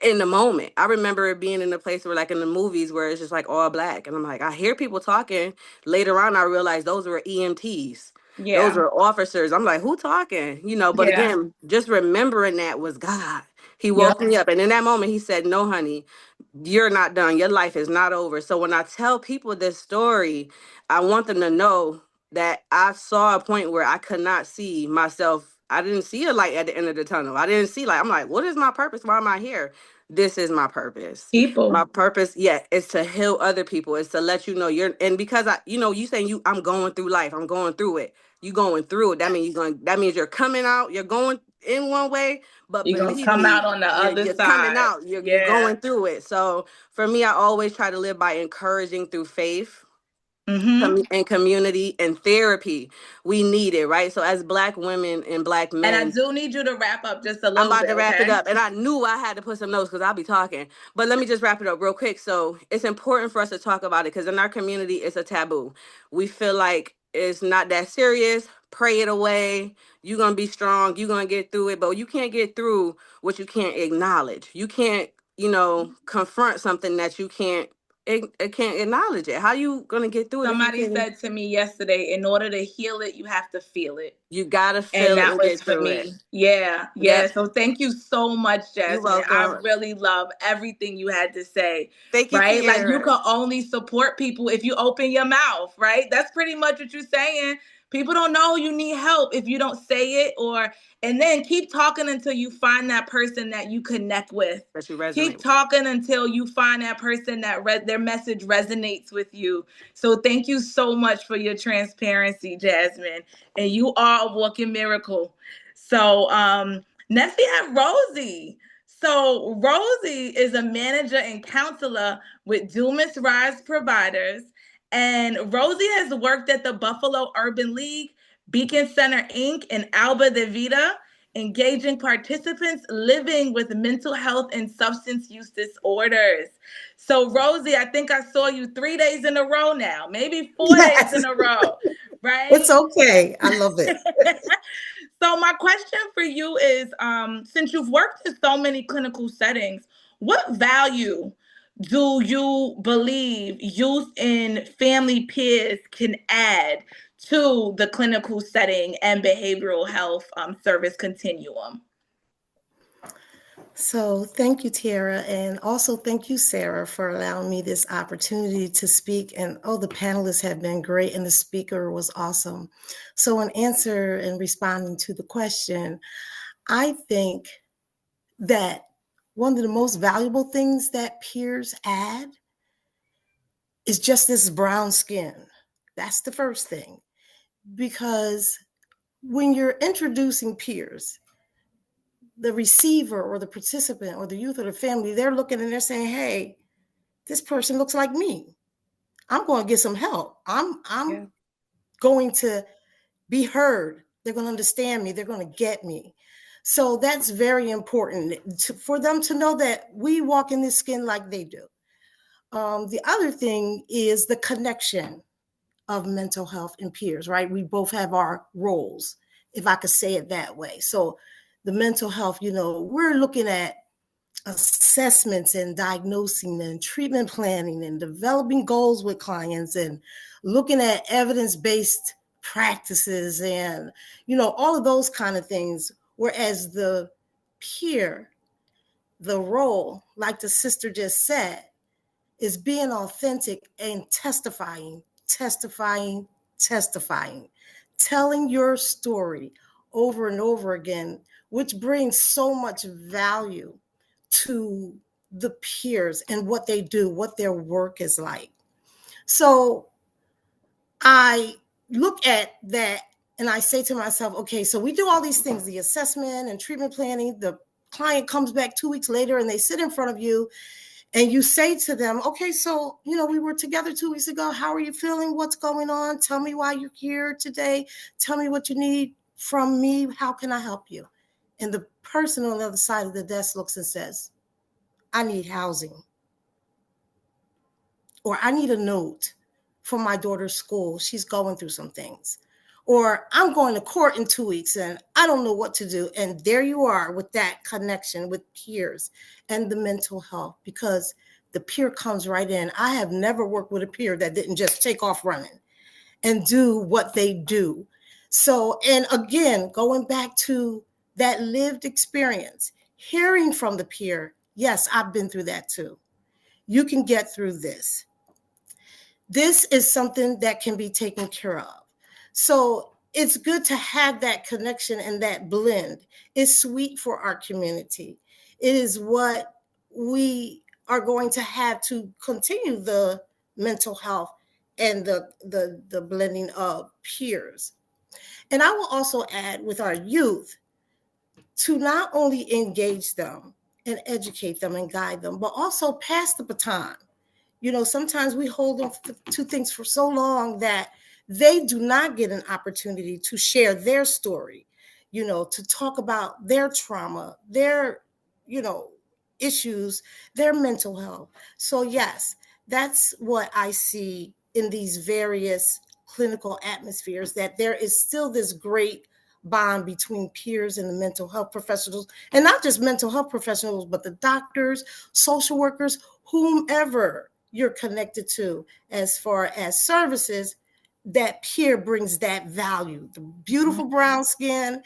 Speaker 7: in the moment. I remember it being in a place where, like in the movies, where it's just like all black. And I'm like, I hear people talking. Later on, I realized those were EMTs. Those
Speaker 2: Yeah.
Speaker 7: were officers. I'm like, who talking? But
Speaker 2: Yeah.
Speaker 7: again, just remembering that was God. He
Speaker 2: Yep.
Speaker 7: woke me up. And in that moment, he said, no, honey, you're not done. Your life is not over. So when I tell people this story, I want them to know that I saw a point where I could not see myself. I didn't see a light at the end of the tunnel. I didn't see I'm like, what is my purpose? Why am I here? This is my purpose. My
Speaker 2: People.
Speaker 7: purpose, yeah, is to heal other people. It's to let you know and because you saying I'm going through life. I'm going through it. You going through it. That means you're coming out. You're going in one way, but
Speaker 2: You're gonna
Speaker 7: believe
Speaker 2: come
Speaker 7: me,
Speaker 2: out on the other
Speaker 7: you're coming
Speaker 2: side.
Speaker 7: out. You're
Speaker 2: Yeah.
Speaker 7: going through it. So for me, I always try to live by encouraging through faith,
Speaker 2: Mm-hmm.
Speaker 7: and community and therapy. We need it, right? So as Black women and Black
Speaker 2: And I
Speaker 7: men,
Speaker 2: do need you to wrap up just a
Speaker 7: I'm
Speaker 2: little
Speaker 7: about
Speaker 2: bit,
Speaker 7: to wrap it
Speaker 2: okay?
Speaker 7: up. And I knew I had to put some notes because I'll be talking. But let me just wrap it up real quick. So it's important for us to talk about it because in our community, it's a taboo. We feel like it's not that serious. Pray it away. You're going to be strong. You're going to get through it. But you can't get through what you can't acknowledge. You can't, confront something that you can't can't acknowledge it. How you gonna get through it?
Speaker 2: Somebody said to me yesterday, in order to heal it, you have to feel it.
Speaker 7: You gotta
Speaker 2: And
Speaker 7: feel it
Speaker 2: that
Speaker 7: and
Speaker 2: was
Speaker 7: get
Speaker 2: for
Speaker 7: through it.
Speaker 2: me. Yeah.
Speaker 7: Yep.
Speaker 2: So thank you so much,
Speaker 7: You're
Speaker 2: Jasmine. I
Speaker 7: welcome.
Speaker 2: really love everything you had to say.
Speaker 7: Thank you,
Speaker 2: Right? Like, you
Speaker 7: Tiara.
Speaker 2: can only support people if you open your mouth, right? That's pretty much what you're saying. People don't know you need help if you don't say it, and then keep talking until you find that person that you connect with.
Speaker 7: That you resonate
Speaker 2: Keep
Speaker 7: with.
Speaker 2: talking until you find that person that their message resonates with you. So thank you so much for your transparency, Jasmine. And you are a walking miracle. So next we have Rosie. So Rosie is a manager and counselor with Dumas Rise Providers. And Rosie has worked at the Buffalo Urban League, Beacon Center Inc., and Alba de Vida, engaging participants living with mental health and substance use disorders. So Rosie, I think I saw you 3 days in a row now, maybe 4
Speaker 1: Yes.
Speaker 2: days in a row, right?
Speaker 1: It's okay. I love it.
Speaker 2: So my question for you is, since you've worked in so many clinical settings, what value do you believe youth and family peers can add to the clinical setting and behavioral health service continuum?
Speaker 8: So thank you, Tiara, and also thank you, Sarah, for allowing me this opportunity to speak. And the panelists have been great, and the speaker was awesome. So in answer and responding to the question, I think that one of the most valuable things that peers add is just this brown skin. That's the first thing. Because when you're introducing peers, the receiver or the participant or the youth or the family, they're looking and they're saying, hey, this person looks like me. I'm going to get some help. I'm going to be heard. They're going to understand me. They're going to get me. So that's very important for them to know that we walk in this skin like they do. The other thing is the connection of mental health and peers, right? We both have our roles, if I could say it that way. So the mental health, we're looking at assessments and diagnosing and treatment planning and developing goals with clients and looking at evidence-based practices and, all of those kind of things. Whereas the peer, the role, like the sister just said, is being authentic and testifying, telling your story over and over again, which brings so much value to the peers and what they do, what their work is like. So I look at that and I say to myself, okay, so we do all these things, the assessment and treatment planning. The client comes back 2 weeks later and they sit in front of you and you say to them, okay, so, we were together 2 weeks ago. How are you feeling? What's going on? Tell me why you're here today. Tell me what you need from me. How can I help you? And the person on the other side of the desk looks and says, I need housing. Or I need a note for my daughter's school. She's going through some things. Or I'm going to court in 2 weeks and I don't know what to do. And there you are with that connection with peers and the mental health, because the peer comes right in. I have never worked with a peer that didn't just take off running and do what they do. So, and again, going back to that lived experience, hearing from the peer, yes, I've been through that too. You can get through this. This is something that can be taken care of. So it's good to have that connection and that blend. It's sweet for our community. It is what we are going to have to continue the mental health and the blending of peers. And I will also add with our youth to not only engage them and educate them and guide them, but also pass the baton. Sometimes we hold on to things for so long that they do not get an opportunity to share their story, to talk about their trauma, their, issues, their mental health. So yes, that's what I see in these various clinical atmospheres, that there is still this great bond between peers and the mental health professionals, and not just mental health professionals, but the doctors, social workers, whomever you're connected to. As far as services, that peer brings that value, the beautiful brown skin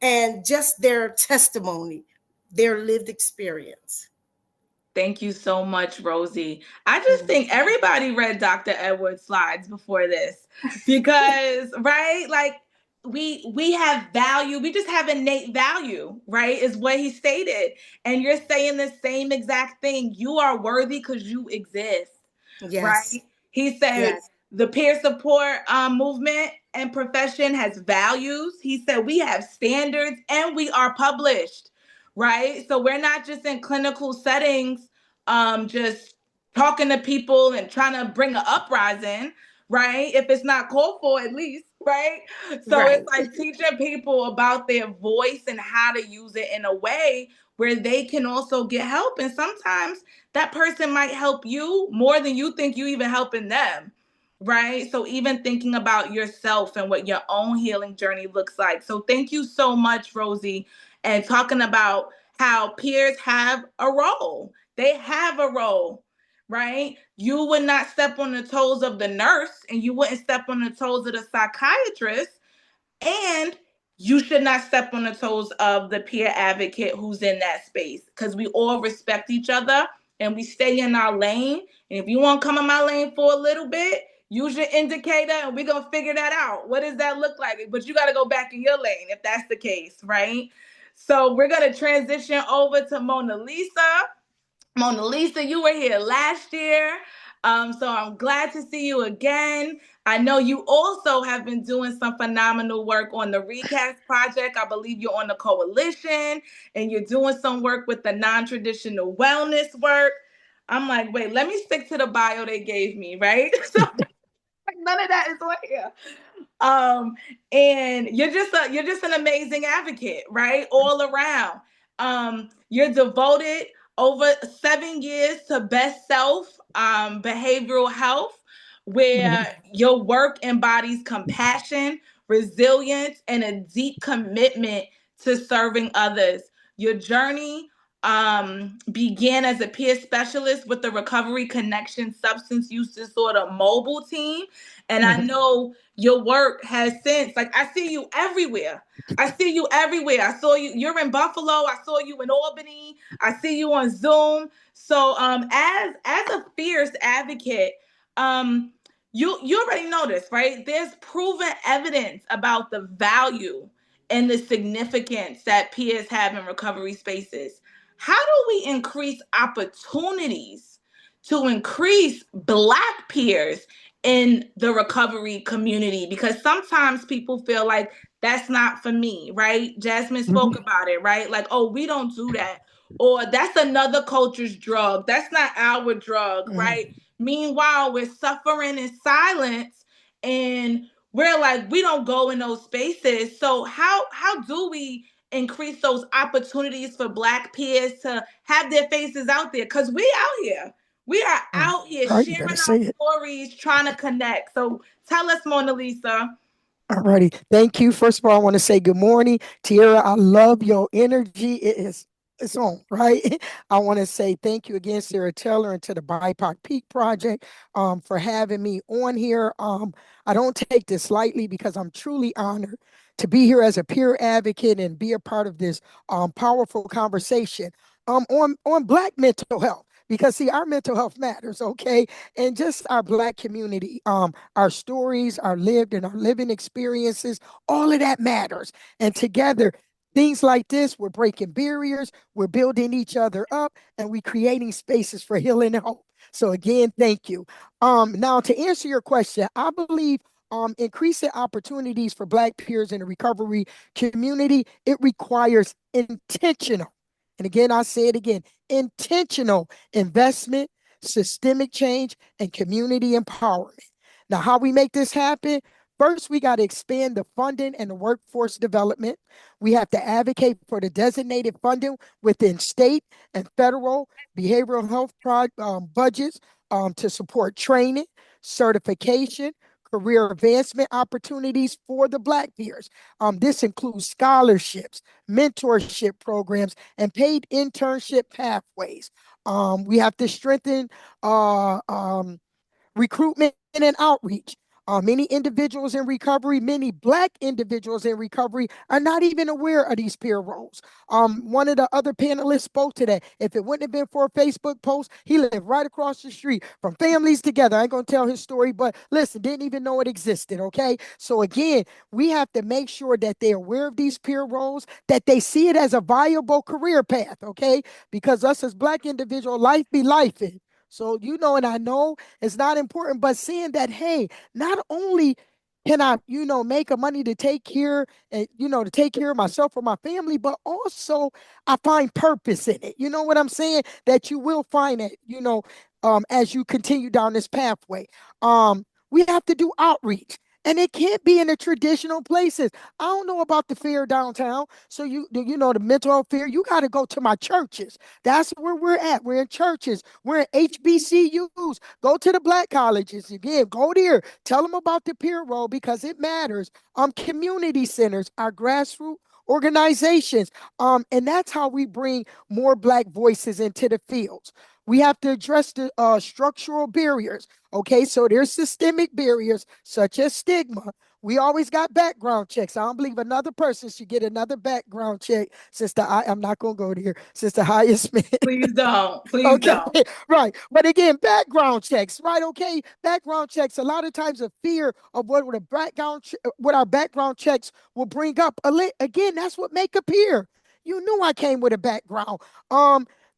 Speaker 8: and just their testimony, their lived experience.
Speaker 2: Thank you so much, Rosie. I just think everybody read Dr. Edwards' slides before this because, right? Like we have value. We just have innate value, right? Is what he stated. And you're saying the same exact thing. You are worthy because you exist.
Speaker 8: Yes.
Speaker 2: Right? He said
Speaker 8: Yes.
Speaker 2: the peer support movement and profession has values. He said we have standards and we are published, right? So we're not just in clinical settings, just talking to people and trying to bring an uprising, right? If it's not called for, at least, right? So
Speaker 8: Right.
Speaker 2: it's like teaching people about their voice and how to use it in a way where they can also get help. And sometimes that person might help you more than you think you even helping them, right? So even thinking about yourself and what your own healing journey looks like. So thank you so much, Rosie, and talking about how peers have a role. They have a role, right? You would not step on the toes of the nurse and you wouldn't step on the toes of the psychiatrist, and you should not step on the toes of the peer advocate who's in that space, because we all respect each other and we stay in our lane. And if you want to come in my lane for a little bit, use your indicator and we're going to figure that out. What does that look like? But you got to go back in your lane if that's the case, right? So we're going to transition over to Mona Lisa. Mona Lisa, you were here last year. So I'm glad to see you again. I know you also have been doing some phenomenal work on the Recast Project. I believe you're on the coalition and you're doing some work with the non-traditional wellness work. I'm like, wait, let me stick to the bio they gave me, right? So none of that is on here. And you're just an amazing advocate, right? All around. You're devoted over 7 years to best self behavioral health, where your work embodies compassion, resilience, and a deep commitment to serving others. Your journey began as a peer specialist with the Recovery Connection Substance Use Disorder mobile team. And I know your work has since, like, I see you everywhere. I see you everywhere. I saw you, you're in Buffalo. I saw you in Albany. I see you on Zoom. So as a fierce advocate, you already know this, right? There's proven evidence about the value and the significance that peers have in recovery spaces. How do we increase opportunities to increase Black peers in the recovery community? Because sometimes people feel like that's not for me, right? Jasmine spoke about it, right? Like, oh, we don't do that. Or that's another culture's drug. That's not our drug, right? Meanwhile, we're suffering in silence and we're like, we don't go in those spaces. So how do we increase those opportunities for Black peers to have their faces out there? Because we out here. We are out here sharing our stories, trying to connect. So tell us, Mona Lisa.
Speaker 9: All righty. Thank you. First of all, I want to say good morning. Tiara, I love your energy. It's on, right? I want to say thank you again, Sarah Taylor, and to the BIPOC Peak Project for having me on here. I don't take this lightly because I'm truly honored to be here as a peer advocate and be a part of this powerful conversation on Black mental health. Because see, our mental health matters, okay? And just our Black community, our stories, our lived and our living experiences, all of that matters. And together, things like this, we're breaking barriers, we're building each other up, and we're creating spaces for healing and hope. So again, thank you. Now to answer your question, I believe increasing opportunities for Black peers in the recovery community, it requires intentional. And again, I say it again, intentional investment, systemic change, and community empowerment. Now, how we make this happen? First, we got to expand the funding and the workforce development. We have to advocate for the designated funding within state and federal behavioral health budgets to support training, certification, career advancement opportunities for the Black peers. This includes scholarships, mentorship programs, and paid internship pathways. We have to strengthen recruitment and outreach. Many individuals in recovery, many Black individuals in recovery are not even aware of these peer roles. One of the other panelists spoke to that. If it wouldn't have been for a Facebook post, he lived right across the street from families together. I ain't gonna tell his story, but listen, didn't even know it existed. Okay. So again, we have to make sure that they're aware of these peer roles, that they see it as a viable career path. Okay. Because us as Black individuals, life be life. So, and I know it's not important, but seeing that, hey, not only can I, make a money to take care and, to take care of myself or my family, but also I find purpose in it. You know what I'm saying? That you will find it, as you continue down this pathway. We have to do outreach. And it can't be in the traditional places. I don't know about the fair downtown. So the mental health fair, you got to go to my churches. That's where we're at. We're in churches. We're in HBCUs. Go to the Black colleges. Again, go there. Tell them about the peer role because it matters. Community centers, our grassroots organizations. And that's how we bring more Black voices into the fields. We have to address the structural barriers. Okay, so there's systemic barriers such as stigma. We always got background checks. I don't believe another person should get another background check since I'm not gonna go there since the highest man.
Speaker 2: Please don't. Please
Speaker 9: Okay,
Speaker 2: don't.
Speaker 9: right. But again, background checks, right? Okay, background checks. A lot of times, a fear of what our background checks will bring up. Again, that's what make appear. You knew I came with a background.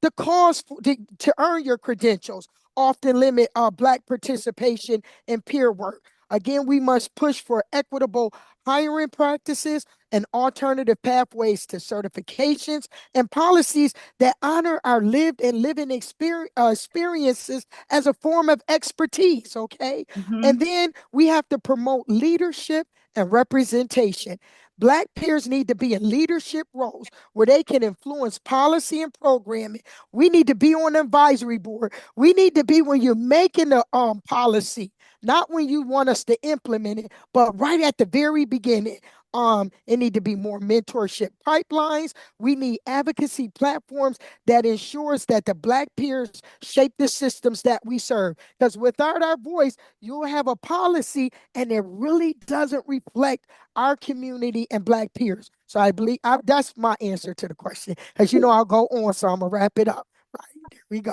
Speaker 9: The cost to earn your credentials often limit Black participation in peer work. Again, we must push for equitable hiring practices and alternative pathways to certifications and policies that honor our lived and living experiences as a form of expertise, okay? And then we have to promote leadership and representation. Black peers need to be in leadership roles where they can influence policy and programming. We need to be on the advisory board. We need to be when you're making the policy, not when you want us to implement it, but right at the very beginning. It need to be more mentorship pipelines. We need advocacy platforms that ensures that the Black peers shape the systems that we serve. Because without our voice, you'll have a policy and it really doesn't reflect our community and Black peers. So I believe that's my answer to the question. Because I'll go on, so I'm gonna wrap it up. Right, there we go.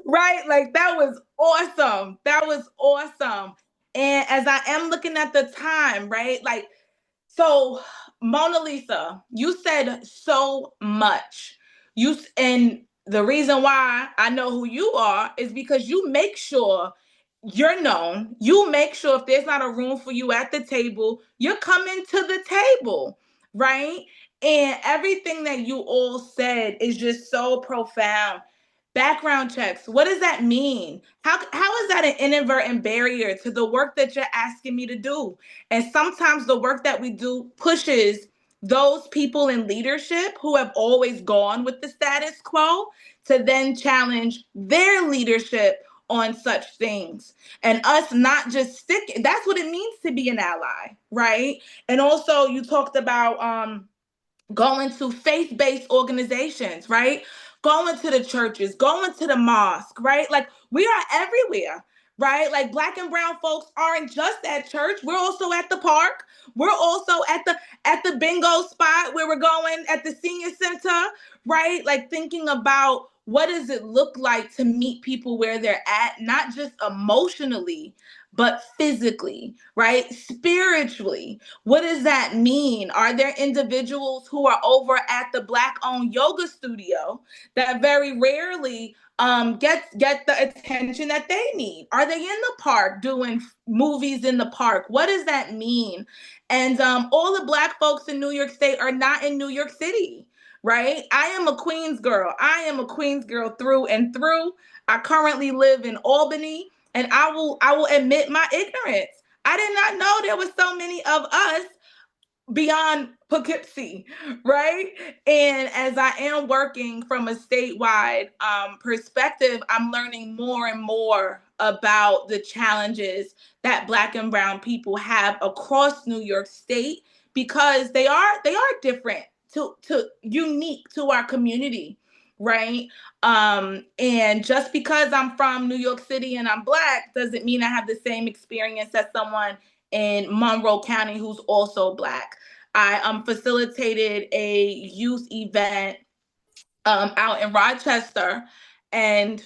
Speaker 2: Right? Like that was awesome. That was awesome. And as I am looking at the time, right? Like, so Mona Lisa, you said so much. And the reason why I know who you are is because you make sure you're known. You make sure if there's not a room for you at the table, you're coming to the table, right? And everything that you all said is just so profound. Background checks, what does that mean? How is that an inadvertent barrier to the work that you're asking me to do? And sometimes the work that we do pushes those people in leadership who have always gone with the status quo to then challenge their leadership on such things, and us not just sticking. That's what it means to be an ally, right? And also you talked about going to faith-based organizations, right? Going to the churches, going to the mosque, right? Like we are everywhere, right? Like Black and brown folks aren't just at church. We're also at the park. We're also at the bingo spot where we're going at the senior center, right? Like thinking about what does it look like to meet people where they're at, not just emotionally, but physically, right? Spiritually. What does that mean? Are there individuals who are over at the Black-owned yoga studio that very rarely get the attention that they need? Are they in the park doing movies in the park? What does that mean? And all the Black folks in New York State are not in New York City, right? I am a Queens girl. I am a Queens girl through and through. I currently live in Albany, and I will admit my ignorance. I did not know there were so many of us beyond Poughkeepsie, right? And as I am working from a statewide perspective, I'm learning more and more about the challenges that Black and brown people have across New York State, because they are different to unique to our community, right? And just because I'm from New York City and I'm Black doesn't mean I have the same experience as someone in Monroe County who's also Black. I facilitated a youth event out in Rochester. And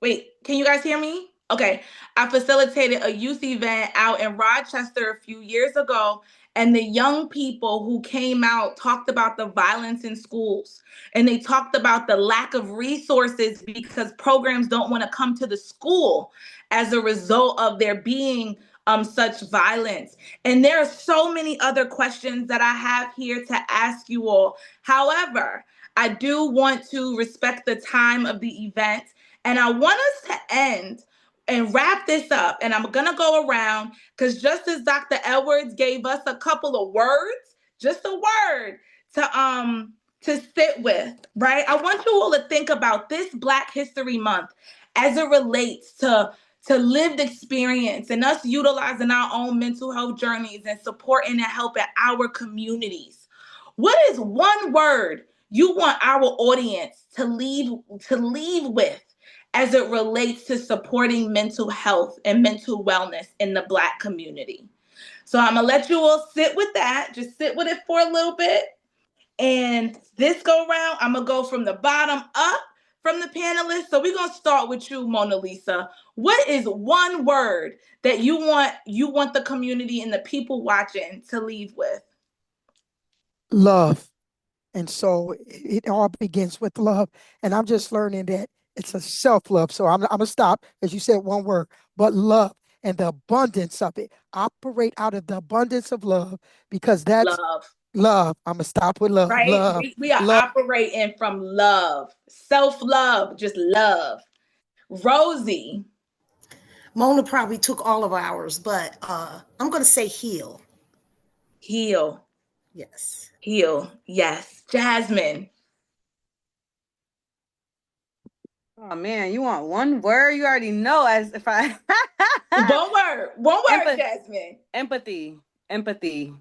Speaker 2: wait, can you guys hear me? Okay. I facilitated a youth event out in Rochester a few years ago. And the young people who came out talked about the violence in schools. And they talked about the lack of resources because programs don't want to come to the school as a result of there being such violence. And there are so many other questions that I have here to ask you all. However, I do want to respect the time of the event, and I want us to end and wrap this up. And I'm going to go around because just as Dr. Edwards gave us a couple of words, just a word to sit with, right? I want you all to think about this Black History Month as it relates to lived experience and us utilizing our own mental health journeys and supporting and helping our communities. What is one word you want our audience to leave with as it relates to supporting mental health and mental wellness in the Black community? So I'm gonna let you all sit with that. Just sit with it for a little bit. And this go round, I'm gonna go from the bottom up from the panelists. So we're gonna start with you, Mona Lisa. What is one word that you want the community and the people watching to leave with?
Speaker 9: Love. And so it all begins with love. And I'm just learning that it's a self-love. So I'm gonna stop, as you said, one word, but love and the abundance of it. Operate out of the abundance of love, because that's
Speaker 2: Love.
Speaker 9: love. I'm gonna stop with love.
Speaker 2: Right?
Speaker 9: Love.
Speaker 2: We are
Speaker 9: Love.
Speaker 2: operating from love, self-love, just love. Rosie.
Speaker 8: Mona probably took all of ours, but I'm going to say heal.
Speaker 2: Heal.
Speaker 8: Yes.
Speaker 2: Heal. Yes. Jasmine.
Speaker 7: Oh man, you want one word? You already know as if I
Speaker 2: One word. One word, Jasmine.
Speaker 7: Empathy. Empathy.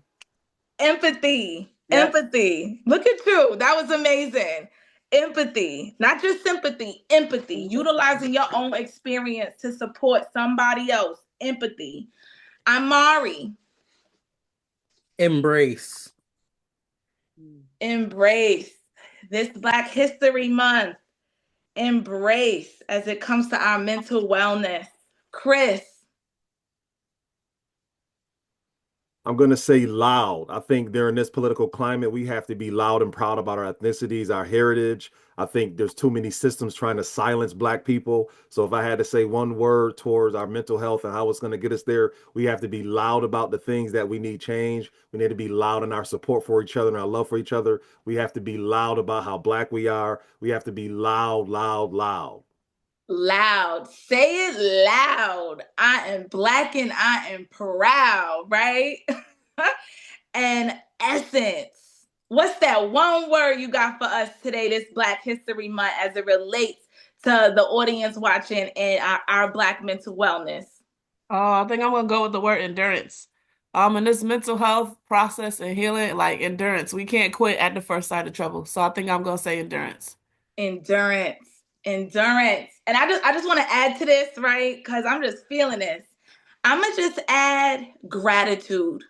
Speaker 2: Empathy.
Speaker 7: Yep.
Speaker 2: Empathy. Look at you. That was amazing. Empathy. Not just sympathy, empathy. Utilizing your own experience to support somebody else. Empathy. Imari.
Speaker 6: Embrace.
Speaker 2: Embrace. This Black History Month. Embrace as it comes to our mental wellness. Chris.
Speaker 5: I'm going to say loud. I think during this political climate, we have to be loud and proud about our ethnicities, our heritage. I think there's too many systems trying to silence Black people. So if I had to say one word towards our mental health and how it's going to get us there, we have to be loud about the things that we need change. We need to be loud in our support for each other and our love for each other. We have to be loud about how Black we are. We have to be loud, loud, loud.
Speaker 2: Loud. Say it loud. I am Black and I am proud, right? And essence. What's that one word you got for us today, this Black History Month, as it relates to the audience watching and our Black mental wellness?
Speaker 4: I think I'm gonna go with the word endurance. In this mental health process and healing, like endurance, we can't quit at the first sign of trouble. So I think I'm gonna say endurance.
Speaker 2: Endurance. Endurance. And I just want to add to this, right? Because I'm just feeling this. I'm gonna just add gratitude.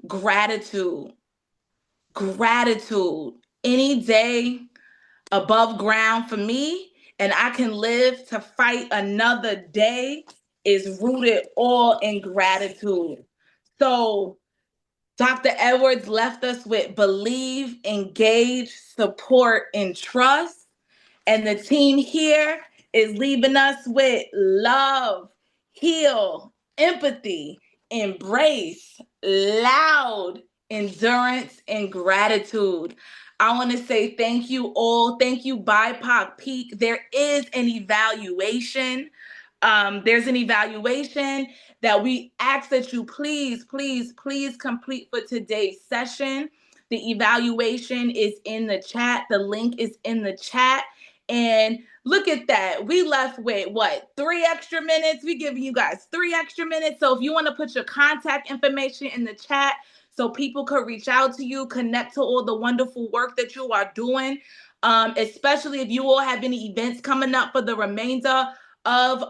Speaker 2: Gratitude. Gratitude. Any day above ground for me, and I can live to fight another day, is rooted all in gratitude. So Dr. Edwards left us with believe, engage, support, and trust. And the team here is leaving us with love, heal, empathy, embrace, loud, endurance, and gratitude. I want to say thank you all. Thank you, BIPOC Peak. There is an evaluation. There's an evaluation that we ask that you please complete for today's session. The evaluation is in the chat. The link is in the chat. And look at that. We left with what? 3 extra minutes. We giving you guys 3 extra minutes. So if you want to put your contact information in the chat so people could reach out to you, connect to all the wonderful work that you are doing, especially if you all have any events coming up for the remainder of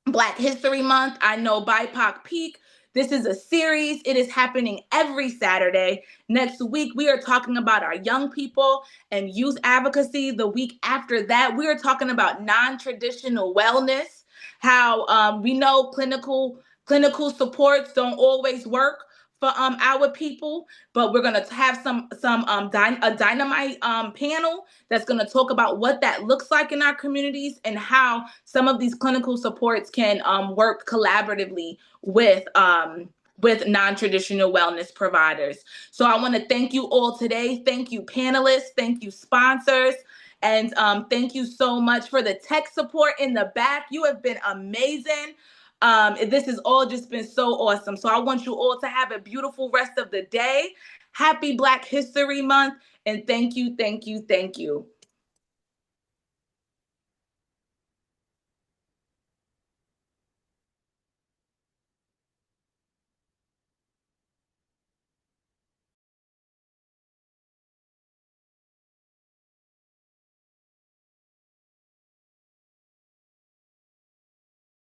Speaker 2: Black History Month. I know BIPOC Peak, this is a series. It is happening every Saturday. Next week, we are talking about our young people and youth advocacy. The week after that, we are talking about non-traditional wellness, how we know clinical supports don't always work for our people, but we're gonna have a dynamite panel that's gonna talk about what that looks like in our communities and how some of these clinical supports can work collaboratively with non-traditional wellness providers. So I want to thank you all today. Thank you, panelists. Thank you, sponsors. And thank you so much for the tech support in the back. You have been amazing. This has all just been so awesome. So I want you all to have a beautiful rest of the day. Happy Black History Month. And thank you, thank you, thank you.